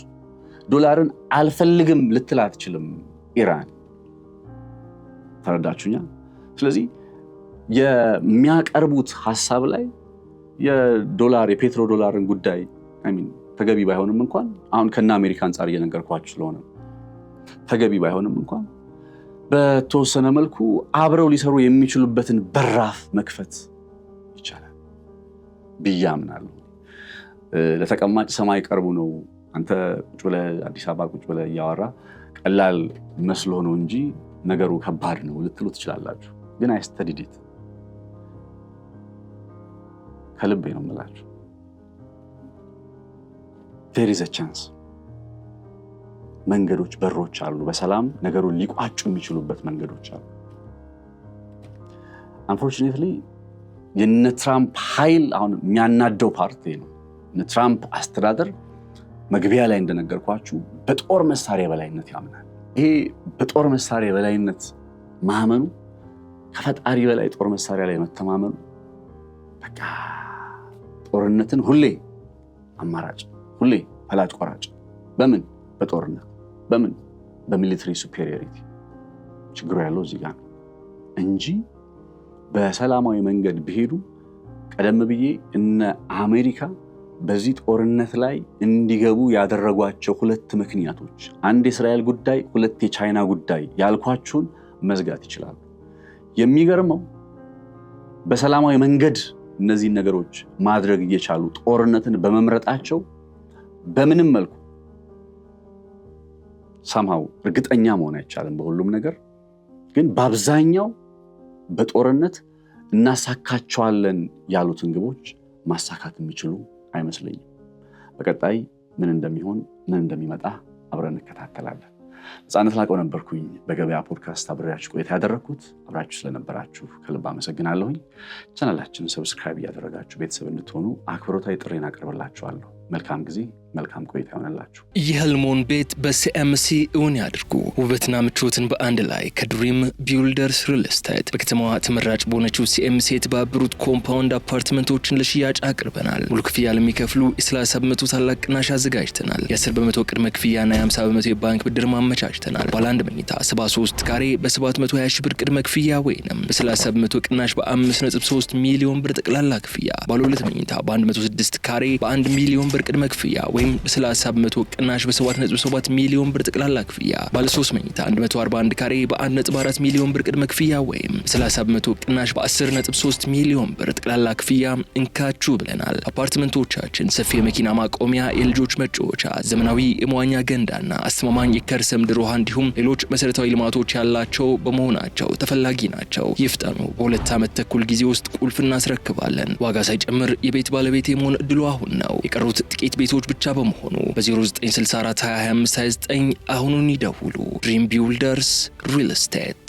ዶላርን አልፈልግም ልትል አትችልም ኢራን። ተረዳችሁኛ? ስለዚህ የሚያቀርቡት ሐሳብ ላይ የዶላር የፔትሮ ዶላርን ጉዳይ ተገቢ ባይሆንም እንኳን አሁን ከና አሜሪካ አንፃር እየነገርኳችሁ ስለሆነ ተገቢ ባይሆንም እንኳን በተወሰነ መልኩ አብረው ሊሰሩ የሚችሉበትን በራፍ መክፈት ይቻላል ብያምናለሁ። ለተቀማጭ ሰማይ ቀርቡ ነው። አንተ ቁጭ ብለህ አዲስ አበባ ቁጭ ብለህ እያወራ ቀላል መስሎ ነው እንጂ ነገሩ ከባድ ነው ልትሉ ትችላላችሁ። ግን I studied it ከልቤ ነው የምላችሁ። there is a chance መንገዶች በሮች አሉ። በሰላም ነገሩን ሊቋጩ የሚችሉበት መንገዶች አሉ። unfortunately የነ ትራምፕ ኃይል አሁን የሚያናደው ፓርቲ ነው። የነ ትራምፕ አስተዳደር መግቢያ ላይ እንደነገርኳችሁ በጦር መሳሪያ በላይነት ያምናል። ይሄ በጦር መሳሪያ በላይነት ማመኑ ከፈጣሪ በላይ ጦር መሳሪያ ላይ መተማመኑ በቃ ጦርነትን ሁሌ አማራጭ ሁሌ ፈላጭ ቆራጭ በምን በጦርነት በምን በሚሊተሪ ሱፔሪዮሪቲ ችግሩ ያለው እዚህ ጋር እንጂ በሰላማዊ መንገድ ቢሄዱ ቀደም ብዬ እነ አሜሪካ በዚህ ጦርነት ላይ እንዲገቡ ያደረጓቸው ሁለት ምክንያቶች አንድ የእስራኤል ጉዳይ ሁለት የቻይና ጉዳይ ያልኳችሁን መዝጋት ይችላሉ። የሚገርመው በሰላማዊ መንገድ እነዚህ ነገሮች ማድረግ እየቻሉ ጦርነትን በመምረጣቸው በምንም መልኩ somehow እርግጠኛ መሆን አይቻልም በሁሉም ነገር ግን በአብዛኛው በጦርነት እናሳካቸዋለን ያሉትን ግቦች ማሳካት የሚችሉ አይመስለኝም። በቀጣይ ምን እንደሚሆን ምን እንደሚመጣ አብረን እንከታተላለን። ነፃነት ላቀው ነበርኩኝ በገበያ ፖድካስት አብሬያችሁ ቆይታ ያደረኩት። አብራችሁ ስለነበራችሁ ከልብ አመሰግናለሁኝ። ቻናላችንን ሰብስክራይብ እያደረጋችሁ ቤተሰብ እንድትሆኑ አክብሮታዊ ጥሬን አቀርብላችኋለሁ። መልካም ጊዜ መልካም ቆይታ ይሆንላችሁ።
የህልሞን ቤት በሲኤምሲ እውን ያድርጉ። ውበትና ምቾትን በአንድ ላይ ከድሪም ቢልደርስ ሪል ስቴት በከተማዋ ተመራጭ በሆነችው ሲኤምሲ የተባበሩት ኮምፓውንድ አፓርትመንቶችን ለሽያጭ አቅርበናል። ሙሉ ክፍያ ለሚከፍሉ የ30 በመቶ ታላቅ ቅናሽ አዘጋጅተናል። የ10 በመቶ ቅድመ ክፍያና የ50 በመቶ የባንክ ብድር ማመቻችተናል። ባለ አንድ መኝታ 73 ካሬ በ720 ሺህ ብር ቅድመ ክፍያ ወይንም በ30 በመቶ ቅናሽ በ5.3 ሚሊዮን ብር ጠቅላላ ክፍያ። ባለ ሁለት መኝታ በ106 ካሬ በ1 ሚሊዮን ብር ቅድመ ክፍያ ወይም በ30 በመቶ ቅናሽ በ7.7 ሚሊዮን ብር ጠቅላላ ክፍያ። ባለ 3 መኝታ 141 ካሬ በ1.4 ሚሊዮን ብር ቅድመ ክፍያ ወይም በ30 በመቶ ቅናሽ በ10.3 ሚሊዮን ብር ጠቅላላ ክፍያ እንካችሁ ብለናል። አፓርትመንቶቻችን ሰፊ የመኪና ማቆሚያ፣ የልጆች መጫወቻ፣ ዘመናዊ የመዋኛ ገንዳና አስተማማኝ የከርሰ ምድር ውሃ እንዲሁም ሌሎች መሰረታዊ ልማቶች ያላቸው በመሆናቸው ተፈላጊ ናቸው። ይፍጠኑ። በ2 ዓመት ተኩል ጊዜ ውስጥ ቁልፍ እናስረክባለን። ዋጋ ሳይጨምር የቤት ባለቤት የመሆን እድሉ አሁን ነው። የቀሩት ጥቂት ቤቶች ብቻ በመሆኑ በ0964 2025 29 አሁኑን ይደውሉ። ድሪም ቢልደርስ ሪል ስቴት